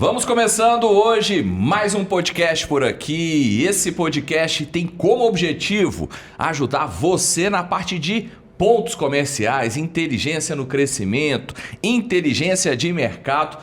Vamos começando hoje mais um podcast por aqui. Esse podcast tem como objetivo ajudar você na parte de pontos comerciais, inteligência no crescimento, inteligência de mercado.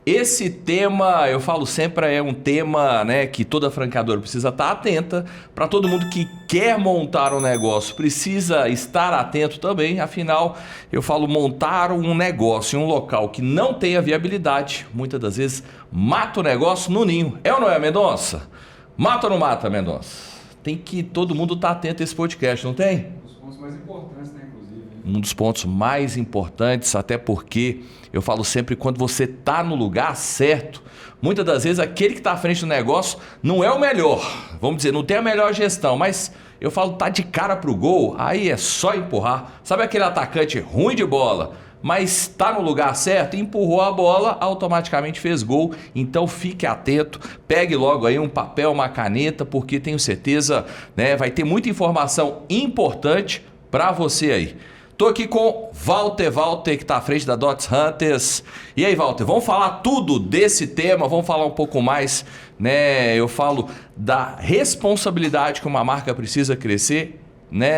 Esse tema, eu falo sempre, é um tema, que toda franqueadora precisa estar atenta. Para todo mundo que quer montar um negócio, precisa estar atento também. Afinal, eu falo montar um negócio em um local que não tenha viabilidade, muitas das vezes mata o negócio no ninho. É ou não é, Mendonça? Mata ou não mata, Mendonça? Tem que todo mundo estar atento a esse podcast, não tem? Os pontos mais importantes, inclusive. Um dos pontos mais importantes, até porque eu falo sempre, quando você está no lugar certo, muitas das vezes aquele que está à frente do negócio não é o melhor, vamos dizer, não tem a melhor gestão, mas eu falo, tá de cara pro gol, aí é só empurrar. Sabe aquele atacante ruim de bola, mas está no lugar certo, empurrou a bola, automaticamente fez gol. Então fique atento, pegue logo aí um papel, uma caneta, porque tenho certeza, vai ter muita informação importante para você aí. Tô aqui com Walter que está à frente da Dots Hunters. E aí, Walter, vamos falar tudo desse tema, vamos falar um pouco mais, eu falo da responsabilidade que uma marca precisa crescer,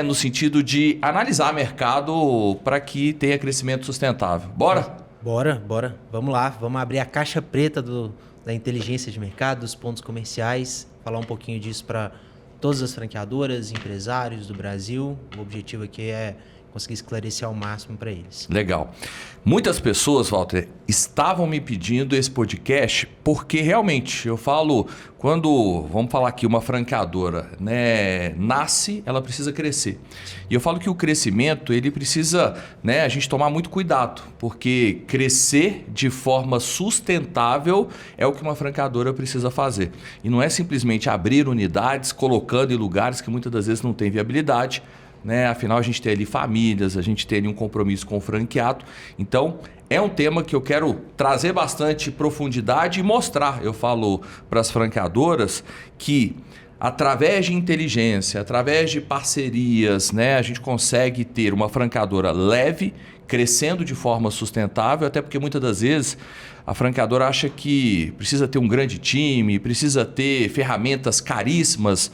no sentido de analisar mercado para que tenha crescimento sustentável. Bora? Bora. Vamos lá, vamos abrir a caixa preta da inteligência de mercado, dos pontos comerciais, falar um pouquinho disso para todas as franqueadoras, empresários do Brasil. O objetivo aqui é conseguir esclarecer ao máximo para eles. Legal. Muitas pessoas, Walter, estavam me pedindo esse podcast porque realmente, eu falo, vamos falar aqui, uma franqueadora, nasce, ela precisa crescer. E eu falo que o crescimento, ele precisa, a gente tomar muito cuidado, porque crescer de forma sustentável é o que uma franqueadora precisa fazer. E não é simplesmente abrir unidades, colocando em lugares que muitas das vezes não tem viabilidade. Afinal, a gente tem ali famílias, a gente tem ali um compromisso com o franqueado. Então, é um tema que eu quero trazer bastante profundidade e mostrar. Eu falo para as franqueadoras que através de inteligência, através de parcerias, a gente consegue ter uma franqueadora leve, crescendo de forma sustentável, até porque muitas das vezes a franqueadora acha que precisa ter um grande time, precisa ter ferramentas caríssimas,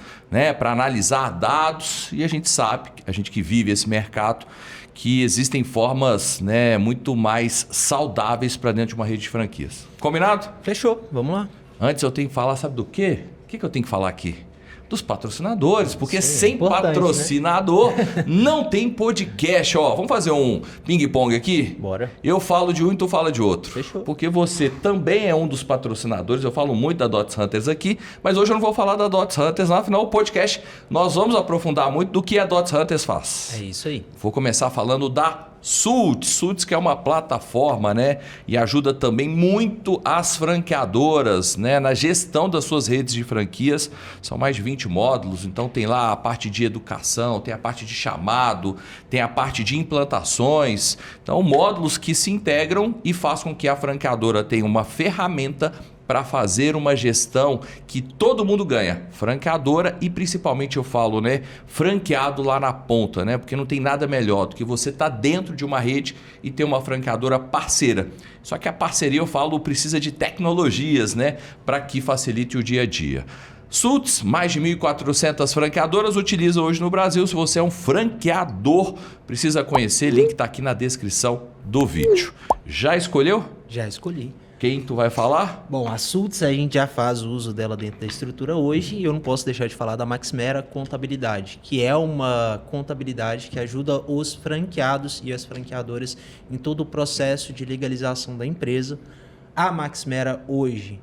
para analisar dados, e a gente sabe, a gente que vive esse mercado, que existem formas, muito mais saudáveis para dentro de uma rede de franquias. Combinado? Fechou, vamos lá. Antes eu tenho que falar, sabe do quê? O que eu tenho que falar aqui? Dos patrocinadores, porque sem patrocinador não tem podcast. Vamos fazer um ping-pong aqui? Bora. Eu falo de um e tu fala de outro. Fechou. Porque você também é um dos patrocinadores. Eu falo muito da Dots Hunters aqui, mas hoje eu não vou falar da Dots Hunters. Afinal, o podcast nós vamos aprofundar muito do que a Dots Hunters faz. É isso aí. Vou começar falando da Sultz, que é uma plataforma, e ajuda também muito as franqueadoras, na gestão das suas redes de franquias. São mais de 20 módulos, então tem lá a parte de educação, tem a parte de chamado, tem a parte de implantações. Então, módulos que se integram e faz com que a franqueadora tenha uma ferramenta para fazer uma gestão que todo mundo ganha, franqueadora e principalmente eu falo, franqueado lá na ponta, porque não tem nada melhor do que você estar dentro de uma rede e ter uma franqueadora parceira. Só que a parceria, eu falo, precisa de tecnologias, para que facilite o dia a dia. Sultz, mais de 1.400 franqueadoras utilizam hoje no Brasil. Se você é um franqueador, precisa conhecer, link está aqui na descrição do vídeo. Já escolheu? Já escolhi. Quem tu vai falar? Bom, a Sultz a gente já faz o uso dela dentro da estrutura hoje e eu não posso deixar de falar da Maxmera Contabilidade, que é uma contabilidade que ajuda os franqueados e as franqueadoras em todo o processo de legalização da empresa. A Maxmera hoje,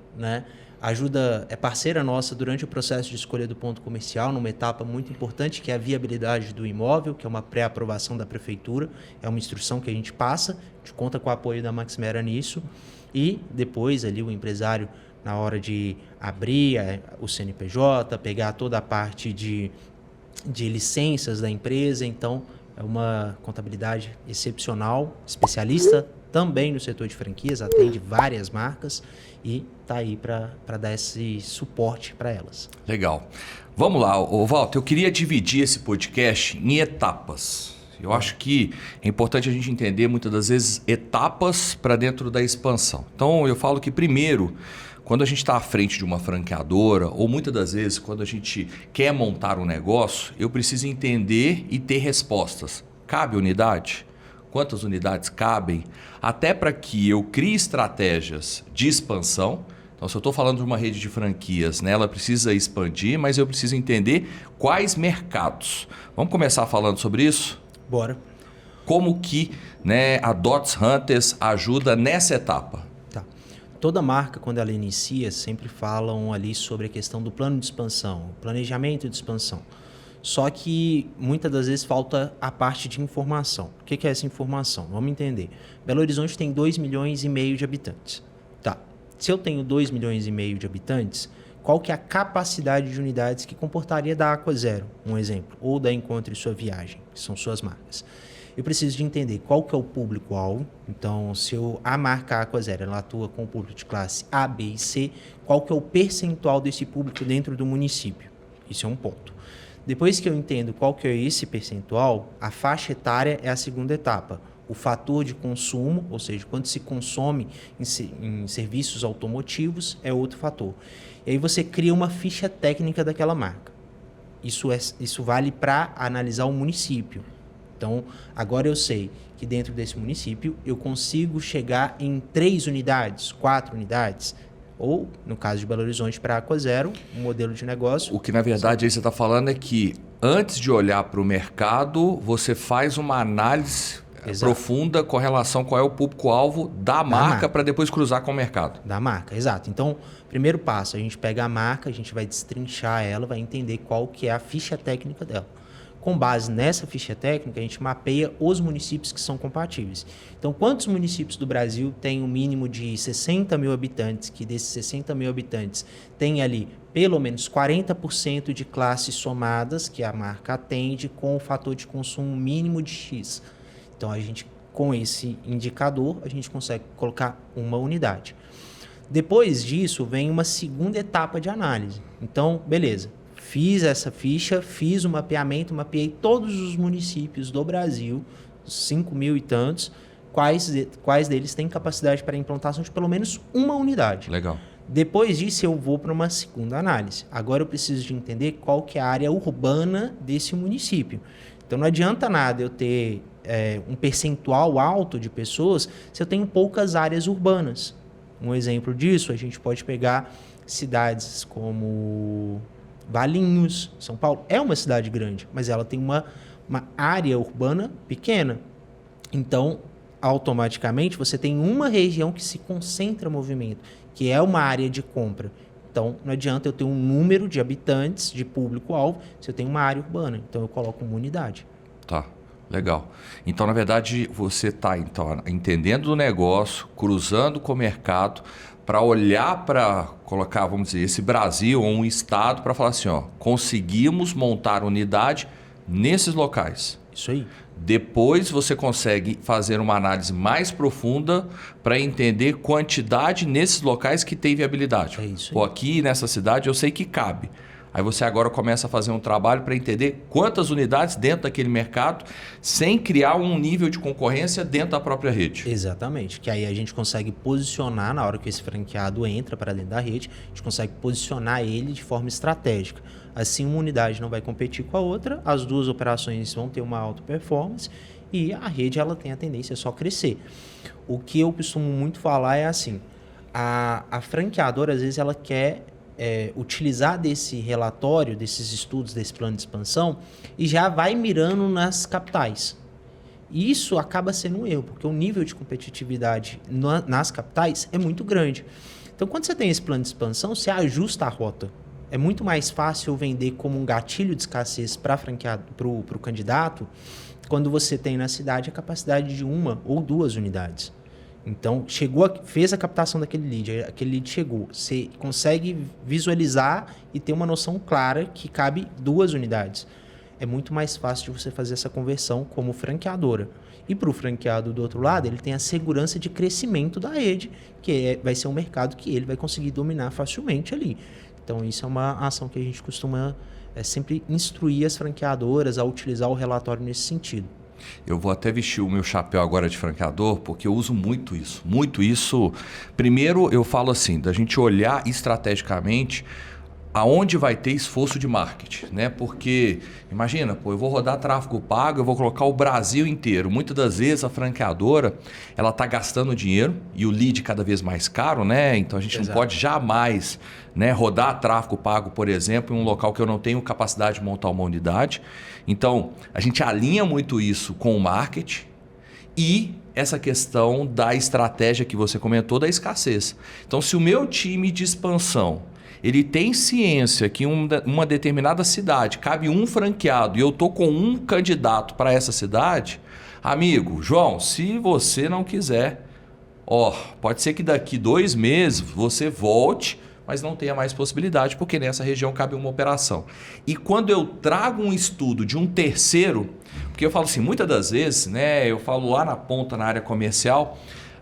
é parceira nossa durante o processo de escolha do ponto comercial, numa etapa muito importante, que é a viabilidade do imóvel, que é uma pré-aprovação da prefeitura, é uma instrução que a gente passa, a gente conta com o apoio da Maxmera nisso. E depois ali o empresário, na hora de abrir o CNPJ, pegar toda a parte de licenças da empresa. Então, é uma contabilidade excepcional, especialista também no setor de franquias, atende várias marcas e está aí para dar esse suporte para elas. Legal. Vamos lá, Walter, eu queria dividir esse podcast em etapas. Eu acho que é importante a gente entender muitas das vezes etapas para dentro da expansão. Então eu falo que primeiro, quando a gente está à frente de uma franqueadora, ou muitas das vezes quando a gente quer montar um negócio, eu preciso entender e ter respostas. Cabe unidade? Quantas unidades cabem? Até para que eu crie estratégias de expansão. Então, se eu estou falando de uma rede de franquias, né, ela precisa expandir, mas eu preciso entender quais mercados. Vamos começar falando sobre isso? Bora. Como que, né, a Dots Hunters ajuda nessa etapa? Tá. Toda marca, quando ela inicia, sempre falam ali sobre a questão do plano de expansão, planejamento de expansão. Só que muitas das vezes falta a parte de informação. O que é essa informação? Vamos entender. Belo Horizonte tem 2,5 milhões de habitantes. Tá. Se eu tenho 2,5 milhões de habitantes, qual que é a capacidade de unidades que comportaria da Aqua Zero, um exemplo, ou da Encontre Sua Viagem, que são suas marcas? Eu preciso de entender qual que é o público-alvo. Então, se a marca Aqua Zero ela atua com o público de classe A, B e C, qual que é o percentual desse público dentro do município? Isso é um ponto. Depois que eu entendo qual que é esse percentual, a faixa etária é a segunda etapa. O fator de consumo, ou seja, quanto se consome em serviços automotivos, é outro fator. E aí você cria uma ficha técnica daquela marca. Isso vale para analisar o município. Então, agora eu sei que dentro desse município eu consigo chegar em 3 unidades, 4 unidades, ou, no caso de Belo Horizonte, para a Aqua Zero, um modelo de negócio. O que, na verdade, aí você está falando é que, antes de olhar para o mercado, você faz uma análise profunda com relação a qual é o público-alvo da marca para depois cruzar com o mercado. Da marca, exato. Então, primeiro passo, a gente pega a marca, a gente vai destrinchar ela, vai entender qual que é a ficha técnica dela. Com base nessa ficha técnica, a gente mapeia os municípios que são compatíveis. Então, quantos municípios do Brasil têm um mínimo de 60 mil habitantes, que desses 60 mil habitantes tem ali pelo menos 40% de classes somadas que a marca atende com o fator de consumo mínimo de X. Então, a gente, com esse indicador, a gente consegue colocar uma unidade. Depois disso, vem uma segunda etapa de análise. Então, beleza. Fiz essa ficha, fiz o mapeamento, mapeei todos os municípios do Brasil, 5 mil e tantos, quais deles têm capacidade para implantação de pelo menos uma unidade. Legal. Depois disso, eu vou para uma segunda análise. Agora eu preciso de entender qual que é a área urbana desse município. Então não adianta nada eu ter um percentual alto de pessoas se eu tenho poucas áreas urbanas. Um exemplo disso, a gente pode pegar cidades como Valinhos, São Paulo. É uma cidade grande, mas ela tem uma área urbana pequena. Então, automaticamente, você tem uma região que se concentra movimento, que é uma área de compra. Então, não adianta eu ter um número de habitantes, de público-alvo, se eu tenho uma área urbana. Então, eu coloco uma unidade. Tá, legal. Então, na verdade, você está entendendo do negócio, cruzando com o mercado, para olhar para colocar, vamos dizer, esse Brasil ou um estado para falar assim, ó, conseguimos montar unidade nesses locais. Isso aí. Depois você consegue fazer uma análise mais profunda para entender quantidade nesses locais que tem viabilidade. É isso aí. Pô, aqui nessa cidade eu sei que cabe. Aí você agora começa a fazer um trabalho para entender quantas unidades dentro daquele mercado, sem criar um nível de concorrência dentro da própria rede. Exatamente, que aí a gente consegue posicionar, na hora que esse franqueado entra para dentro da rede, a gente consegue posicionar ele de forma estratégica. Assim, uma unidade não vai competir com a outra, as duas operações vão ter uma alta performance e a rede ela tem a tendência a só crescer. O que eu costumo muito falar é assim, a franqueadora, às vezes, ela quer utilizar desse relatório, desses estudos, desse plano de expansão e já vai mirando nas capitais. E isso acaba sendo um erro, porque o nível de competitividade nas capitais é muito grande. Então, quando você tem esse plano de expansão, você ajusta a rota. É muito mais fácil vender como um gatilho de escassez para o candidato quando você tem na cidade a capacidade de 1 ou 2 unidades. Então, fez a captação daquele lead chegou. Você consegue visualizar e ter uma noção clara que cabe 2 unidades. É muito mais fácil de você fazer essa conversão como franqueadora. E para o franqueado do outro lado, ele tem a segurança de crescimento da rede, que vai ser um mercado que ele vai conseguir dominar facilmente ali. Então, isso é uma ação que a gente costuma sempre instruir as franqueadoras a utilizar o relatório nesse sentido. Eu vou até vestir o meu chapéu agora de franqueador, porque eu uso muito isso. Muito isso. Primeiro, eu falo assim, da gente olhar estrategicamente aonde vai ter esforço de marketing, né? Porque, imagina, eu vou rodar tráfego pago, eu vou colocar o Brasil inteiro. Muitas das vezes a franqueadora, ela está gastando dinheiro e o lead cada vez mais caro, né? Então a gente não pode jamais, né, rodar tráfego pago, por exemplo, em um local que eu não tenho capacidade de montar uma unidade. Então, a gente alinha muito isso com o marketing e essa questão da estratégia que você comentou da escassez. Então, se o meu time de expansão ele tem ciência que uma determinada cidade cabe um franqueado e eu estou com um candidato para essa cidade, amigo, João, se você não quiser, pode ser que daqui 2 meses você volte, mas não tenha mais possibilidade, porque nessa região cabe uma operação. E quando eu trago um estudo de um terceiro, porque eu falo assim, muitas das vezes, né, eu falo lá na ponta, na área comercial,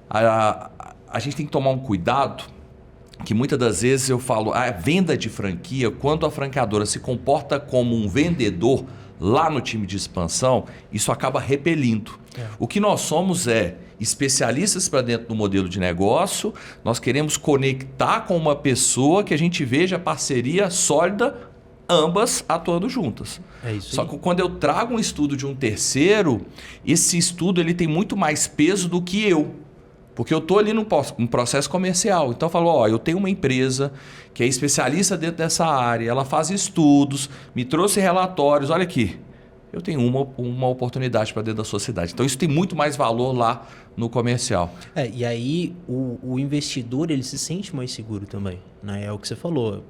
a gente tem que tomar um cuidado, que muitas das vezes eu falo, a venda de franquia, quando a franqueadora se comporta como um vendedor lá no time de expansão, isso acaba repelindo. O que nós somos especialistas para dentro do modelo de negócio, nós queremos conectar com uma pessoa que a gente veja parceria sólida, ambas atuando juntas. É isso. Só que quando eu trago um estudo de um terceiro, esse estudo ele tem muito mais peso do que eu. Porque eu estou ali num processo comercial. Então eu falo, eu tenho uma empresa que é especialista dentro dessa área, ela faz estudos, me trouxe relatórios, olha aqui, eu tenho uma oportunidade para dentro da sua cidade. Então isso tem muito mais valor lá no comercial. E aí o investidor ele se sente mais seguro também, né? É o que você falou.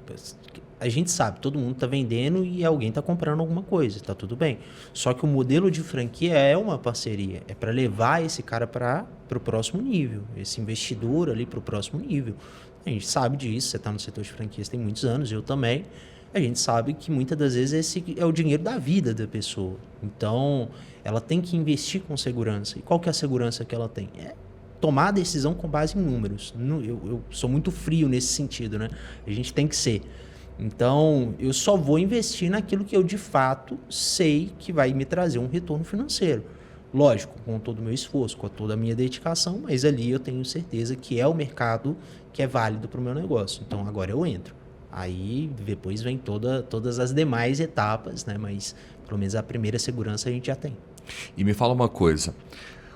A gente sabe, todo mundo está vendendo e alguém está comprando alguma coisa, está tudo bem. Só que o modelo de franquia é uma parceria, é para levar esse cara para o próximo nível, esse investidor ali para o próximo nível. A gente sabe disso, você está no setor de franquias tem muitos anos, eu também. A gente sabe que muitas das vezes esse é o dinheiro da vida da pessoa. Então, ela tem que investir com segurança. E qual que é a segurança que ela tem? É tomar a decisão com base em números. Eu sou muito frio nesse sentido, né? A gente tem que ser. Então, eu só vou investir naquilo que eu, de fato, sei que vai me trazer um retorno financeiro. Lógico, com todo o meu esforço, com toda a minha dedicação, mas ali eu tenho certeza que é o mercado que é válido para o meu negócio. Então, agora eu entro. Aí, depois vem todas as demais etapas, né? Mas, pelo menos, a primeira segurança a gente já tem. E me fala uma coisa,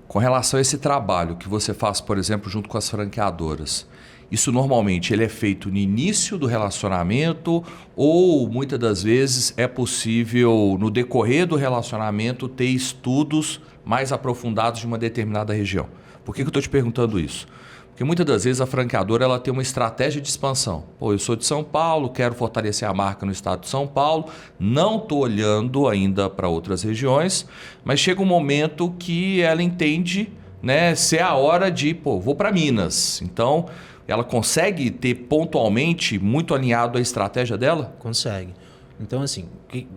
com relação a esse trabalho que você faz, por exemplo, junto com as franqueadoras, isso normalmente ele é feito no início do relacionamento ou muitas das vezes é possível no decorrer do relacionamento ter estudos mais aprofundados de uma determinada região? Por que eu estou te perguntando isso? Porque muitas das vezes a franqueadora ela tem uma estratégia de expansão. Eu sou de São Paulo, quero fortalecer a marca no estado de São Paulo, não estou olhando ainda para outras regiões, mas chega um momento que ela entende, né, ser a hora de, vou para Minas. Então, ela consegue ter pontualmente muito alinhado a estratégia dela? Consegue. Então, assim,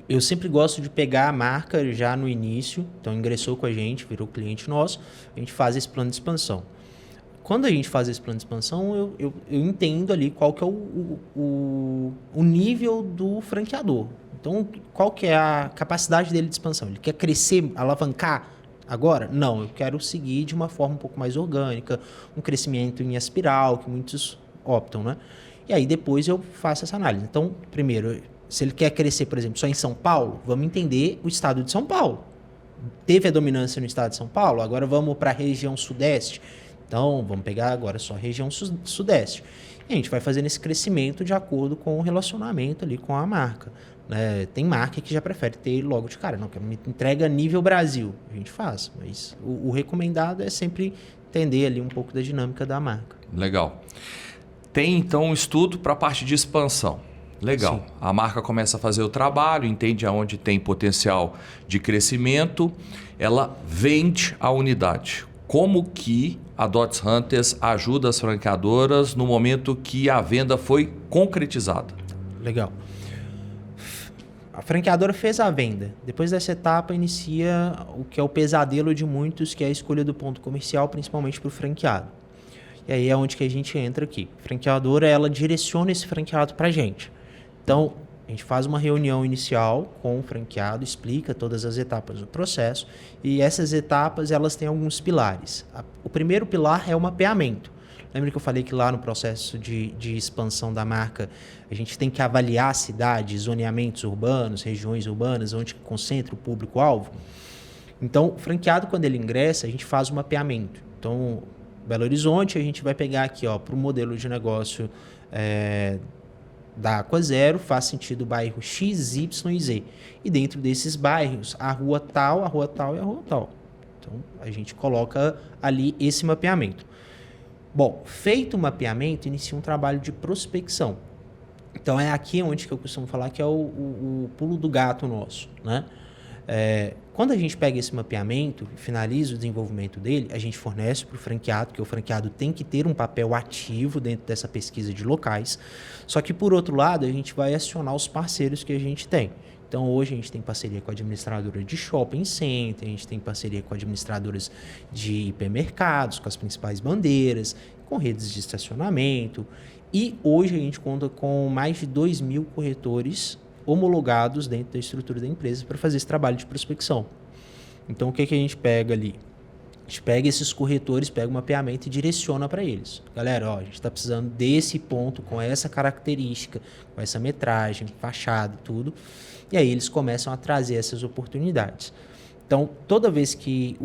eu sempre gosto de pegar a marca já no início, então ingressou com a gente, virou cliente nosso, a gente faz esse plano de expansão. Quando a gente faz esse plano de expansão, eu entendo ali qual que é o nível do franqueador. Então, qual que é a capacidade dele de expansão? Ele quer crescer, alavancar agora? Não, eu quero seguir de uma forma um pouco mais orgânica, um crescimento em espiral, que muitos optam, né? E aí depois eu faço essa análise. Então, primeiro, se ele quer crescer, por exemplo, só em São Paulo, vamos entender o estado de São Paulo. Teve a dominância no estado de São Paulo, agora vamos para a região sudeste. Então, vamos pegar agora só a região sudeste. E a gente vai fazendo esse crescimento de acordo com o relacionamento ali com a marca. Né? Tem marca que já prefere ter logo de cara. Não, que me entrega nível Brasil. A gente faz, mas o recomendado é sempre entender ali um pouco da dinâmica da marca. Legal. Tem, então, um estudo para a parte de expansão. Legal. Sim. A marca começa a fazer o trabalho, entende aonde tem potencial de crescimento, ela vende a unidade. Como que a Dots Hunters ajuda as franqueadoras no momento que a venda foi concretizada? Legal. A franqueadora fez a venda. Depois dessa etapa, inicia o que é o pesadelo de muitos, que é a escolha do ponto comercial, principalmente para o franqueado. E aí é onde que a gente entra aqui. A franqueadora, ela direciona esse franqueado para a gente. Então, A gente faz uma reunião inicial com o franqueado, explica todas as etapas do processo e essas etapas elas têm alguns pilares. O primeiro pilar é o mapeamento. Lembra que eu falei que lá no processo de expansão da marca a gente tem que avaliar cidades, zoneamentos urbanos, regiões urbanas, onde concentra o público-alvo? Então, o franqueado, quando ele ingressa, a gente faz o mapeamento. Então, Belo Horizonte, a gente vai pegar aqui para o modelo de negócio da Aquazero, faz sentido o bairro X, Y e Z. E dentro desses bairros, a rua tal e a rua tal. Então, a gente coloca ali esse mapeamento. Bom, feito o mapeamento, inicia um trabalho de prospecção. Então, é aqui onde que eu costumo falar que é o pulo do gato nosso, né? Quando a gente pega esse mapeamento e finaliza o desenvolvimento dele, a gente fornece para o franqueado, porque o franqueado tem que ter um papel ativo dentro dessa pesquisa de locais. Só que, por outro lado, a gente vai acionar os parceiros que a gente tem. Então, hoje a gente tem parceria com a administradora de shopping center, a gente tem parceria com administradoras de hipermercados, com as principais bandeiras, com redes de estacionamento. E hoje a gente conta com mais de 2.000 corretores homologados dentro da estrutura da empresa para fazer esse trabalho de prospecção. Então, o que a gente pega ali? A gente pega esses corretores, pega o mapeamento e direciona para eles. Galera, a gente está precisando desse ponto com essa característica, com essa metragem, fachada e tudo. E aí eles começam a trazer essas oportunidades. Então, toda vez que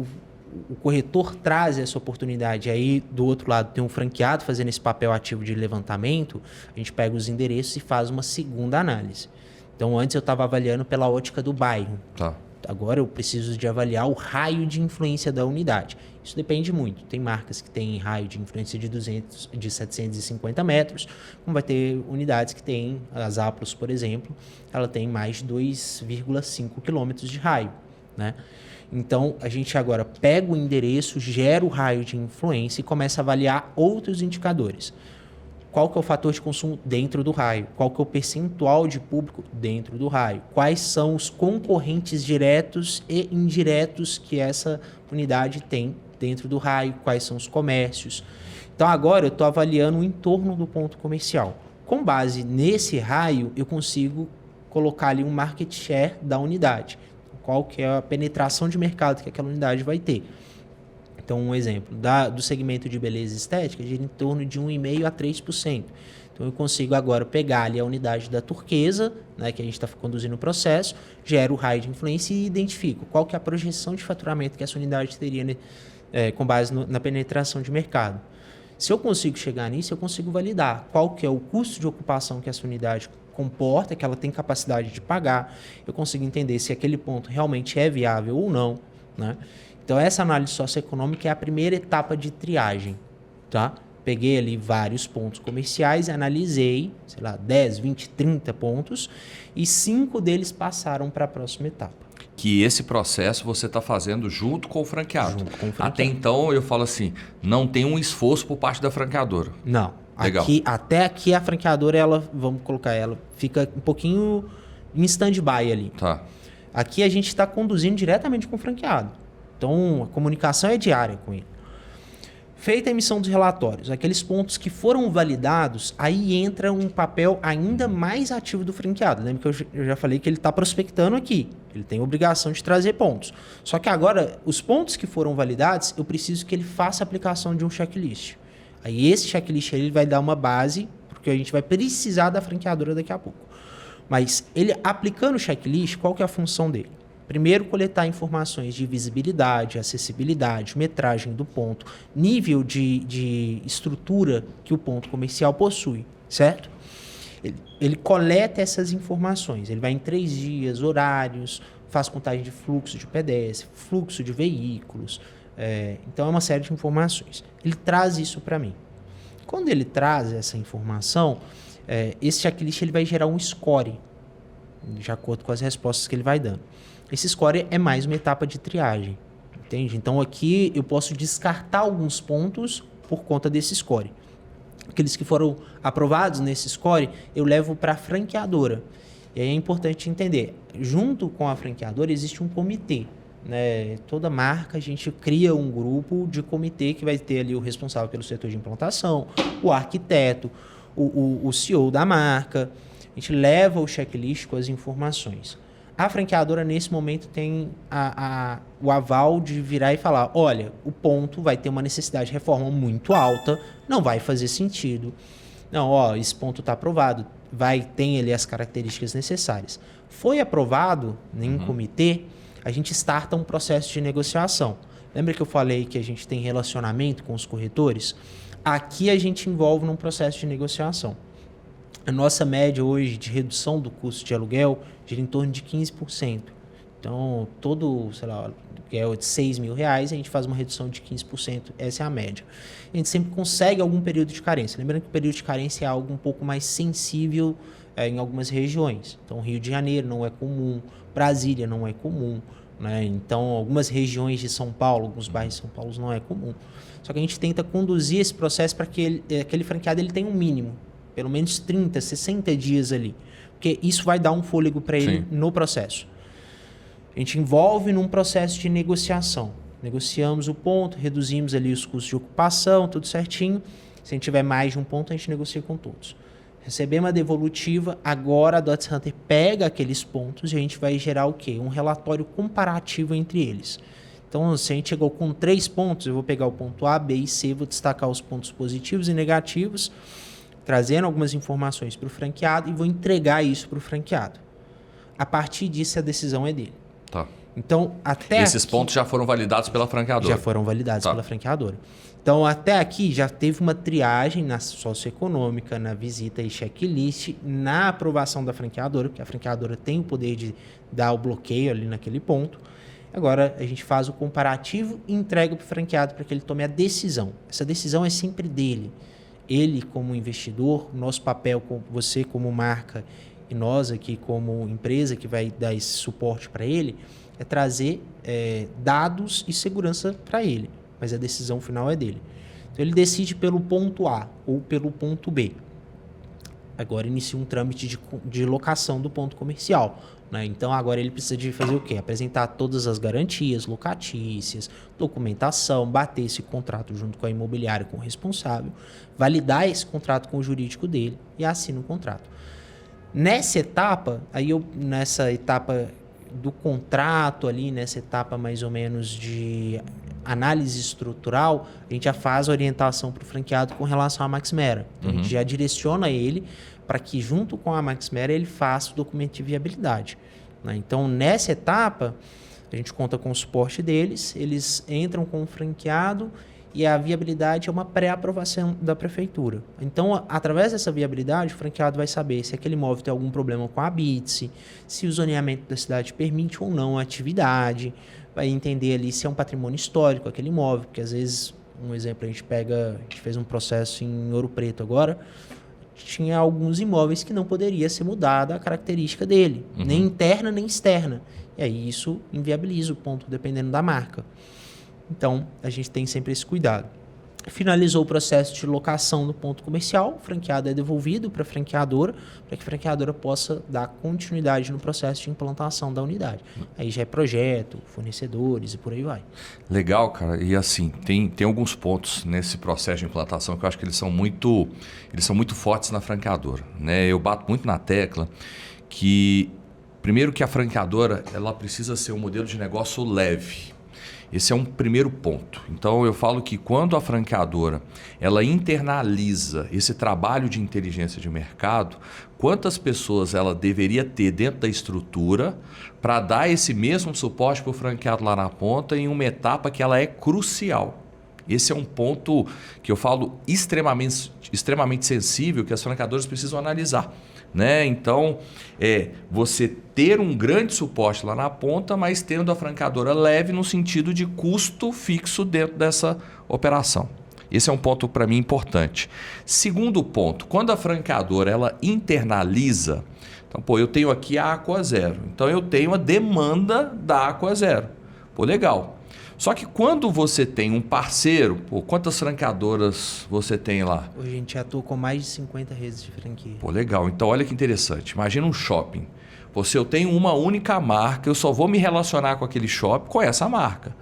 o corretor traz essa oportunidade, aí do outro lado tem um franqueado fazendo esse papel ativo de levantamento, a gente pega os endereços e faz uma segunda análise. Então, antes eu estava avaliando pela ótica do bairro. Tá. Agora eu preciso de avaliar o raio de influência da unidade. Isso depende muito. Tem marcas que têm raio de influência de 750 metros, como vai ter unidades que têm, as Aplos, por exemplo, ela tem mais de 2,5 quilômetros de raio, né? Então, a gente agora pega o endereço, gera o raio de influência e começa a avaliar outros indicadores. Qual que é o fator de consumo dentro do raio? Qual que é o percentual de público dentro do raio? Quais são os concorrentes diretos e indiretos que essa unidade tem dentro do raio? Quais são os comércios? Então, agora eu estou avaliando o entorno do ponto comercial. Com base nesse raio, eu consigo colocar ali um market share da unidade. Qual que é a penetração de mercado que aquela unidade vai ter. Então, um exemplo, do segmento de beleza estética, gira em torno de 1,5% a 3%. Então, eu consigo agora pegar ali a unidade da turquesa, né, que a gente está conduzindo o processo, gero o raio de influência e identifico qual que é a projeção de faturamento que essa unidade teria, né, com base na penetração de mercado. Se eu consigo chegar nisso, eu consigo validar qual que é o custo de ocupação que essa unidade comporta, que ela tem capacidade de pagar. Eu consigo entender se aquele ponto realmente é viável ou não, né? Então, essa análise socioeconômica é a primeira etapa de triagem, tá? Peguei ali vários pontos comerciais, analisei, 10, 20, 30 pontos e 5 deles passaram para a próxima etapa. Que esse processo você está fazendo junto com o franqueado. Junto com o franqueado. Até então, eu falo assim, não tem um esforço por parte da franqueadora. Não. Legal. Até aqui a franqueadora, vamos colocar ela, fica um pouquinho em stand-by ali. Tá. Aqui a gente está conduzindo diretamente com o franqueado. Então, a comunicação é diária com ele. Feita a emissão dos relatórios, aqueles pontos que foram validados, aí entra um papel ainda mais ativo do franqueado. Lembra que eu já falei que ele está prospectando aqui. Ele tem a obrigação de trazer pontos. Só que agora, os pontos que foram validados, eu preciso que ele faça a aplicação de um checklist. Aí esse checklist ele vai dar uma base, porque a gente vai precisar da franqueadora daqui a pouco. Mas ele aplicando o checklist, qual que é a função dele? Primeiro, coletar informações de visibilidade, acessibilidade, metragem do ponto, nível de estrutura que o ponto comercial possui, certo? Ele coleta essas informações, ele vai em 3 dias, horários, faz contagem de fluxo de pedestre, fluxo de veículos, então é uma série de informações. Ele traz isso para mim. Quando ele traz essa informação, esse checklist ele vai gerar um score, de acordo com as respostas que ele vai dando. Esse score é mais uma etapa de triagem, entende? Então aqui eu posso descartar alguns pontos por conta desse score. Aqueles que foram aprovados nesse score, eu levo para a franqueadora. E aí é importante entender, junto com a franqueadora existe um comitê, né? Toda marca a gente cria um grupo de comitê que vai ter ali o responsável pelo setor de implantação, o arquiteto, o CEO da marca, A gente leva o checklist com as informações. A franqueadora, nesse momento, tem o aval de virar e falar, olha, o ponto vai ter uma necessidade de reforma muito alta, não vai fazer sentido. Não, ó, esse ponto está aprovado, tem ali as características necessárias. Foi aprovado em comitê, a gente starta um processo de negociação. Lembra que eu falei que a gente tem relacionamento com os corretores? Aqui a gente envolve num processo de negociação. A nossa média hoje de redução do custo de aluguel gira em torno de 15%. Então, todo, sei lá, aluguel de R$6.000, a gente faz uma redução de 15%. Essa é a média. A gente sempre consegue algum período de carência. Lembrando que o período de carência é algo um pouco mais sensível em algumas regiões. Então, Rio de Janeiro não é comum, Brasília não é comum, né? Então, algumas regiões de São Paulo, alguns bairros de São Paulo não é comum. Só que a gente tenta conduzir esse processo para que aquele franqueado ele tenha um mínimo. Pelo menos 30, 60 dias ali. Porque isso vai dar um fôlego para ele no processo. A gente envolve num processo de negociação. Negociamos o ponto, reduzimos ali os custos de ocupação, tudo certinho. Se a gente tiver mais de um ponto, a gente negocia com todos. Recebemos a devolutiva, agora a Dotz Hunter pega aqueles pontos e a gente vai gerar o quê? Um relatório comparativo entre eles. Então, se a gente chegou com 3 pontos, eu vou pegar o ponto A, B e C, vou destacar os pontos positivos e negativos, trazendo algumas informações para o franqueado e vou entregar isso para o franqueado. A partir disso, a decisão é dele. Tá. Então, até esses pontos já foram validados pela franqueadora? Já foram validados pela franqueadora. Então, até aqui já teve uma triagem na socioeconômica, na visita e checklist, na aprovação da franqueadora, porque a franqueadora tem o poder de dar o bloqueio ali naquele ponto. Agora, a gente faz o comparativo e entrega para o franqueado para que ele tome a decisão. Essa decisão é sempre dele. Ele como investidor, nosso papel, você como marca e nós aqui como empresa que vai dar esse suporte para ele, é trazer dados e segurança para ele. Mas a decisão final é dele. Então ele decide pelo ponto A ou pelo ponto B. Agora inicia um trâmite de locação do ponto comercial. Né? Então agora ele precisa de fazer o quê? Apresentar todas as garantias locatícias, documentação, bater esse contrato junto com a imobiliária, com o responsável, validar esse contrato com o jurídico dele e assina o contrato. Nessa etapa, nessa etapa do contrato ali, nessa etapa mais ou menos de análise estrutural, a gente já faz a orientação para o franqueado com relação à Maxmera. Então, a gente já direciona ele para que, junto com a Maxmera, ele faça o documento de viabilidade. Né? Então, nessa etapa, a gente conta com o suporte deles, eles entram com o franqueado e a viabilidade é uma pré-aprovação da prefeitura. Então, através dessa viabilidade, o franqueado vai saber se aquele imóvel tem algum problema com a BITS, se o zoneamento da cidade permite ou não a atividade, vai entender ali se é um patrimônio histórico aquele imóvel, porque às vezes, um exemplo, a gente fez um processo em Ouro Preto agora, tinha alguns imóveis que não poderia ser mudada a característica dele, nem interna nem externa. E aí isso inviabiliza o ponto, dependendo da marca. Então, a gente tem sempre esse cuidado. Finalizou o processo de locação do ponto comercial, o franqueado é devolvido para a franqueadora, para que a franqueadora possa dar continuidade no processo de implantação da unidade. Aí já é projeto, fornecedores e por aí vai. Legal, cara. E assim, tem alguns pontos nesse processo de implantação que eu acho que eles são muito fortes na franqueadora. Né? Eu bato muito na tecla que, primeiro que a franqueadora ela precisa ser um modelo de negócio leve. Esse é um primeiro ponto. Então, eu falo que quando a franqueadora ela internaliza esse trabalho de inteligência de mercado, quantas pessoas ela deveria ter dentro da estrutura para dar esse mesmo suporte para o franqueado lá na ponta em uma etapa que ela é crucial. Esse é um ponto que eu falo extremamente sensível que as franqueadoras precisam analisar. Né? Então, você ter um grande suporte lá na ponta, mas tendo a franqueadora leve no sentido de custo fixo dentro dessa operação. Esse é um ponto para mim importante. Segundo ponto, quando a franqueadora ela internaliza, então, eu tenho aqui a Aquazero, então eu tenho a demanda da Aquazero. Legal. Só que quando você tem um parceiro, quantas franqueadoras você tem lá? Hoje a gente atua com mais de 50 redes de franquia. Legal. Então, olha que interessante. Imagina um shopping. Eu tenho uma única marca, eu só vou me relacionar com aquele shopping com essa marca.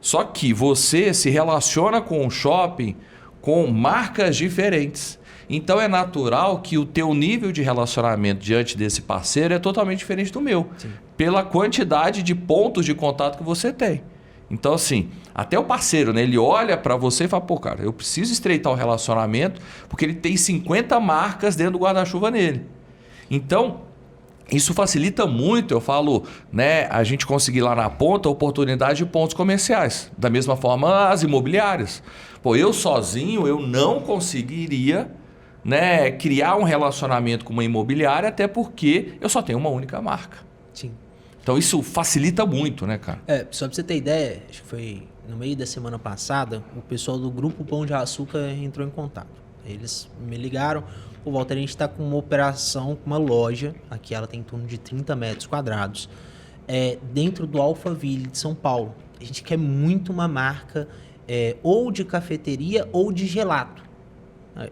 Só que você se relaciona com o shopping com marcas diferentes. Então é natural que o teu nível de relacionamento diante desse parceiro é totalmente diferente do meu. Sim. Pela quantidade de pontos de contato que você tem. Então, assim, até o parceiro, né? Ele olha para você e fala, pô, cara, eu preciso estreitar o relacionamento porque ele tem 50 marcas dentro do guarda-chuva nele. Então, isso facilita muito, eu falo, né, a gente conseguir lá na ponta a oportunidade de pontos comerciais. Da mesma forma, as imobiliárias. Pô, eu sozinho, eu não conseguiria, né, criar um relacionamento com uma imobiliária, até porque eu só tenho uma única marca. Sim. Então isso facilita muito, né, cara? Só pra você ter ideia, acho que foi no meio da semana passada, o pessoal do Grupo Pão de Açúcar entrou em contato. Eles me ligaram, pô, Walter, a gente está com uma operação, uma loja, aqui ela tem em torno de 30 metros quadrados, dentro do Alphaville de São Paulo. A gente quer muito uma marca ou de cafeteria ou de gelato.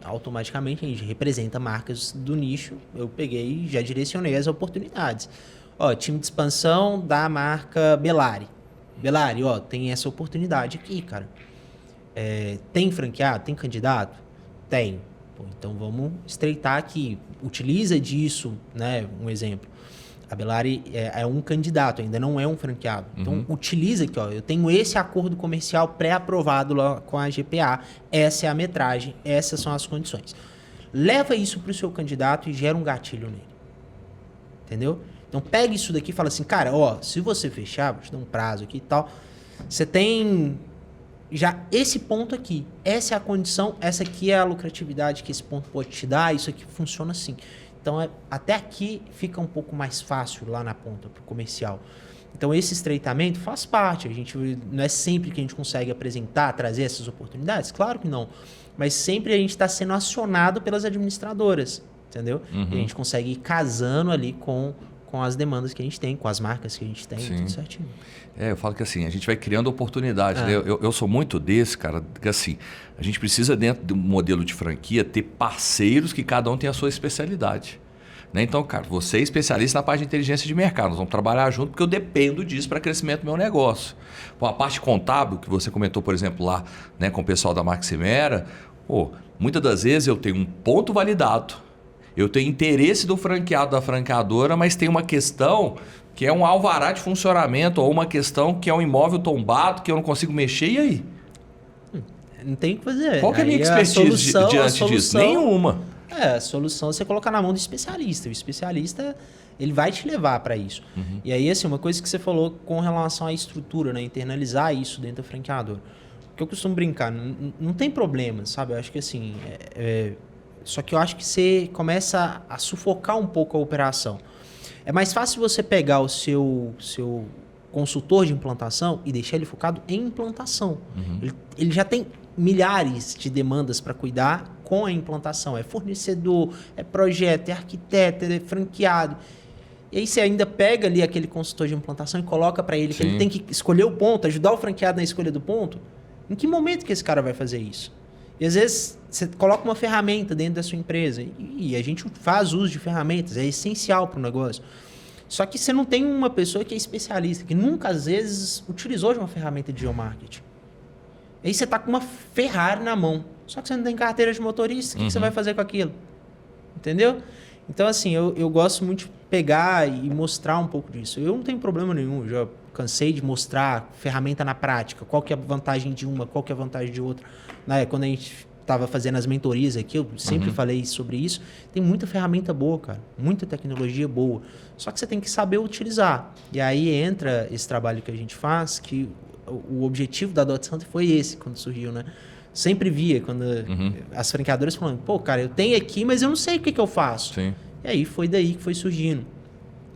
Automaticamente a gente representa marcas do nicho, eu peguei e já direcionei as oportunidades. Ó, time de expansão da marca Belari. Belari, ó, tem essa oportunidade aqui, cara. Tem franqueado? Tem candidato? Tem. Pô, então vamos estreitar aqui. Utiliza disso, né? Um exemplo. A Belari é um candidato, ainda não é um franqueado. Então utiliza aqui, ó. Eu tenho esse acordo comercial pré-aprovado lá com a GPA. Essa é a metragem, essas são as condições. Leva isso para o seu candidato e gera um gatilho nele. Entendeu? Então pega isso daqui e fala assim, cara, ó, se você fechar, vou te dar um prazo aqui e tal, você tem já esse ponto aqui, essa é a condição, essa aqui é a lucratividade que esse ponto pode te dar, isso aqui funciona assim. Então até aqui fica um pouco mais fácil lá na ponta pro comercial. Então esse estreitamento faz parte, não é sempre que a gente consegue apresentar, trazer essas oportunidades, claro que não, mas sempre a gente está sendo acionado pelas administradoras, entendeu? E a gente consegue ir casando ali com as demandas que a gente tem, com as marcas que a gente tem, tudo certinho. Eu falo que assim, a gente vai criando oportunidades. Né? Eu sou muito desse, cara, que assim, a gente precisa dentro do modelo de franquia ter parceiros que cada um tem a sua especialidade. Né? Então, cara, você é especialista na parte de inteligência de mercado, nós vamos trabalhar junto porque eu dependo disso para crescimento do meu negócio. Pô, a parte contábil, que você comentou, por exemplo, lá, né, com o pessoal da Maximera, muitas das vezes eu tenho um ponto validado, eu tenho interesse do franqueado, da franqueadora, mas tem uma questão que é um alvará de funcionamento ou uma questão que é um imóvel tombado que eu não consigo mexer, e aí? Não tem o que fazer. Qual que é a minha expertise diante disso? Nenhuma. A solução é você colocar na mão do especialista. O especialista, ele vai te levar para isso. E aí, assim, uma coisa que você falou com relação à estrutura, né? Internalizar isso dentro da franqueadora. O que eu costumo brincar, não tem problema, sabe? Eu acho que assim... Só que eu acho que você começa a sufocar um pouco a operação. É mais fácil você pegar o seu consultor de implantação e deixar ele focado em implantação. Ele já tem milhares de demandas para cuidar com a implantação. É fornecedor, é projeto, é arquiteto, é franqueado. E aí você ainda pega ali aquele consultor de implantação e coloca para ele que ele tem que escolher o ponto, ajudar o franqueado na escolha do ponto. Em que momento que esse cara vai fazer isso? E às vezes você coloca uma ferramenta dentro da sua empresa e a gente faz uso de ferramentas, é essencial para o negócio. Só que você não tem uma pessoa que é especialista, que nunca, às vezes, utilizou de uma ferramenta de geomarketing. Aí você está com uma Ferrari na mão, só que você não tem carteira de motorista, o que você vai fazer com aquilo? Entendeu? Então, assim, eu gosto muito de pegar e mostrar um pouco disso. Eu não tenho problema nenhum, já cansei de mostrar ferramenta na prática, qual que é a vantagem de uma, qual que é a vantagem de outra. Quando a gente estava fazendo as mentorias aqui, eu sempre falei sobre isso. Tem muita ferramenta boa, cara. Muita tecnologia boa. Só que você tem que saber utilizar. E aí entra esse trabalho que a gente faz, que o objetivo da Dot Center foi esse, quando surgiu, né? Sempre via, quando as franqueadoras falando, pô, cara, eu tenho aqui, mas eu não sei o que eu faço. Sim. E aí foi daí que foi surgindo.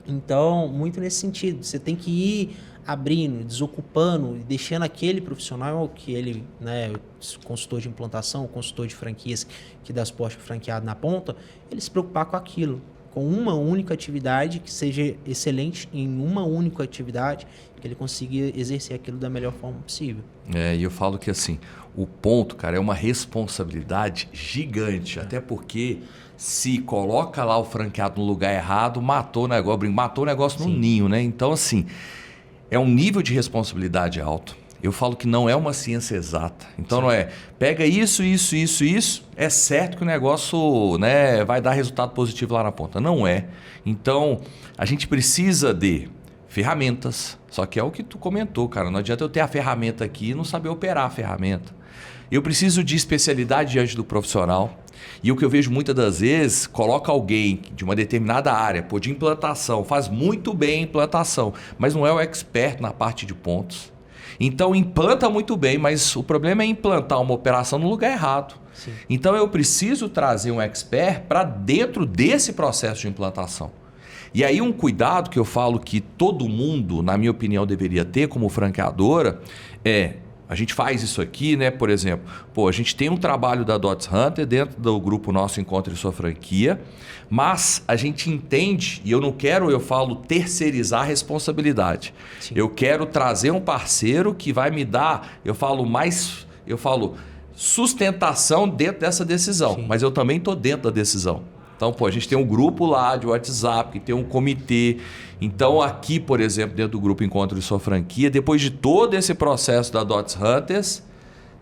Então, muito nesse sentido. Você tem que ir abrindo, desocupando e deixando aquele profissional que ele, né, consultor de implantação, consultor de franquias que dá suporte franqueado na ponta, ele se preocupar com aquilo, com uma única atividade que seja excelente em uma única atividade, que ele consiga exercer aquilo da melhor forma possível. E eu falo que assim, o ponto, cara, é uma responsabilidade gigante, até porque se coloca lá o franqueado no lugar errado, matou o negócio no ninho, né? Então, assim, é um nível de responsabilidade alto. eu falo que não é uma ciência exata. Então não é, pega isso, é certo que o negócio, né, vai dar resultado positivo lá na ponta. Não é. Então a gente precisa de ferramentas, só que é o que tu comentou, cara. Não adianta eu ter a ferramenta aqui e não saber operar a ferramenta. Eu preciso de especialidade diante do profissional. E o que eu vejo muitas das vezes, coloca alguém de uma determinada área, pô, de implantação, faz muito bem a implantação, mas não é o expert na parte de pontos. Então implanta muito bem, mas o problema é implantar uma operação no lugar errado. Sim. Então eu preciso trazer um expert para dentro desse processo de implantação. E aí um cuidado que eu falo que todo mundo, na minha opinião, deveria ter como franqueadora é... A gente faz isso aqui, né? Por exemplo, pô, a gente tem um trabalho da Dots Hunter dentro do grupo nosso Encontre Sua Franquia, mas a gente entende, e eu não quero, eu falo, terceirizar a responsabilidade. Sim. Eu quero trazer um parceiro que vai me dar, eu falo, sustentação dentro dessa decisão, Sim. mas eu também estou dentro da decisão. Então, pô, a gente tem um grupo lá de WhatsApp, que tem um comitê. Então, aqui, por exemplo, dentro do grupo Encontre Sua Franquia, depois de todo esse processo da Dots Hunters,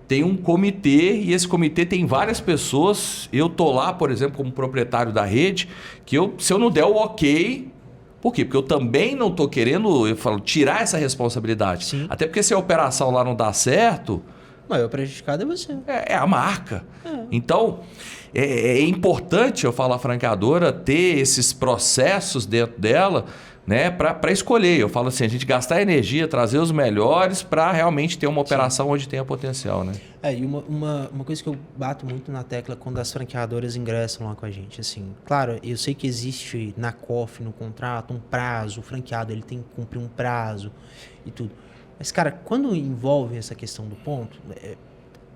tem um comitê e esse comitê tem várias pessoas. Eu tô lá, por exemplo, como proprietário da rede, que se eu não der o ok... Por quê? Porque eu também não tô querendo, tirar essa responsabilidade. Sim. Até porque se a operação lá não dá certo... O maior prejudicado é você. É a marca. Então... É importante, eu falo, a franqueadora ter esses processos dentro dela, né, para escolher. Eu falo assim, a gente gastar energia, trazer os melhores para realmente ter uma operação onde tenha potencial. Né? E uma coisa que eu bato muito na tecla quando as franqueadoras ingressam lá com a gente. Assim, claro, eu sei que existe na COF, no contrato, um prazo. O franqueado ele tem que cumprir um prazo e tudo. Mas, cara, quando envolve essa questão do ponto...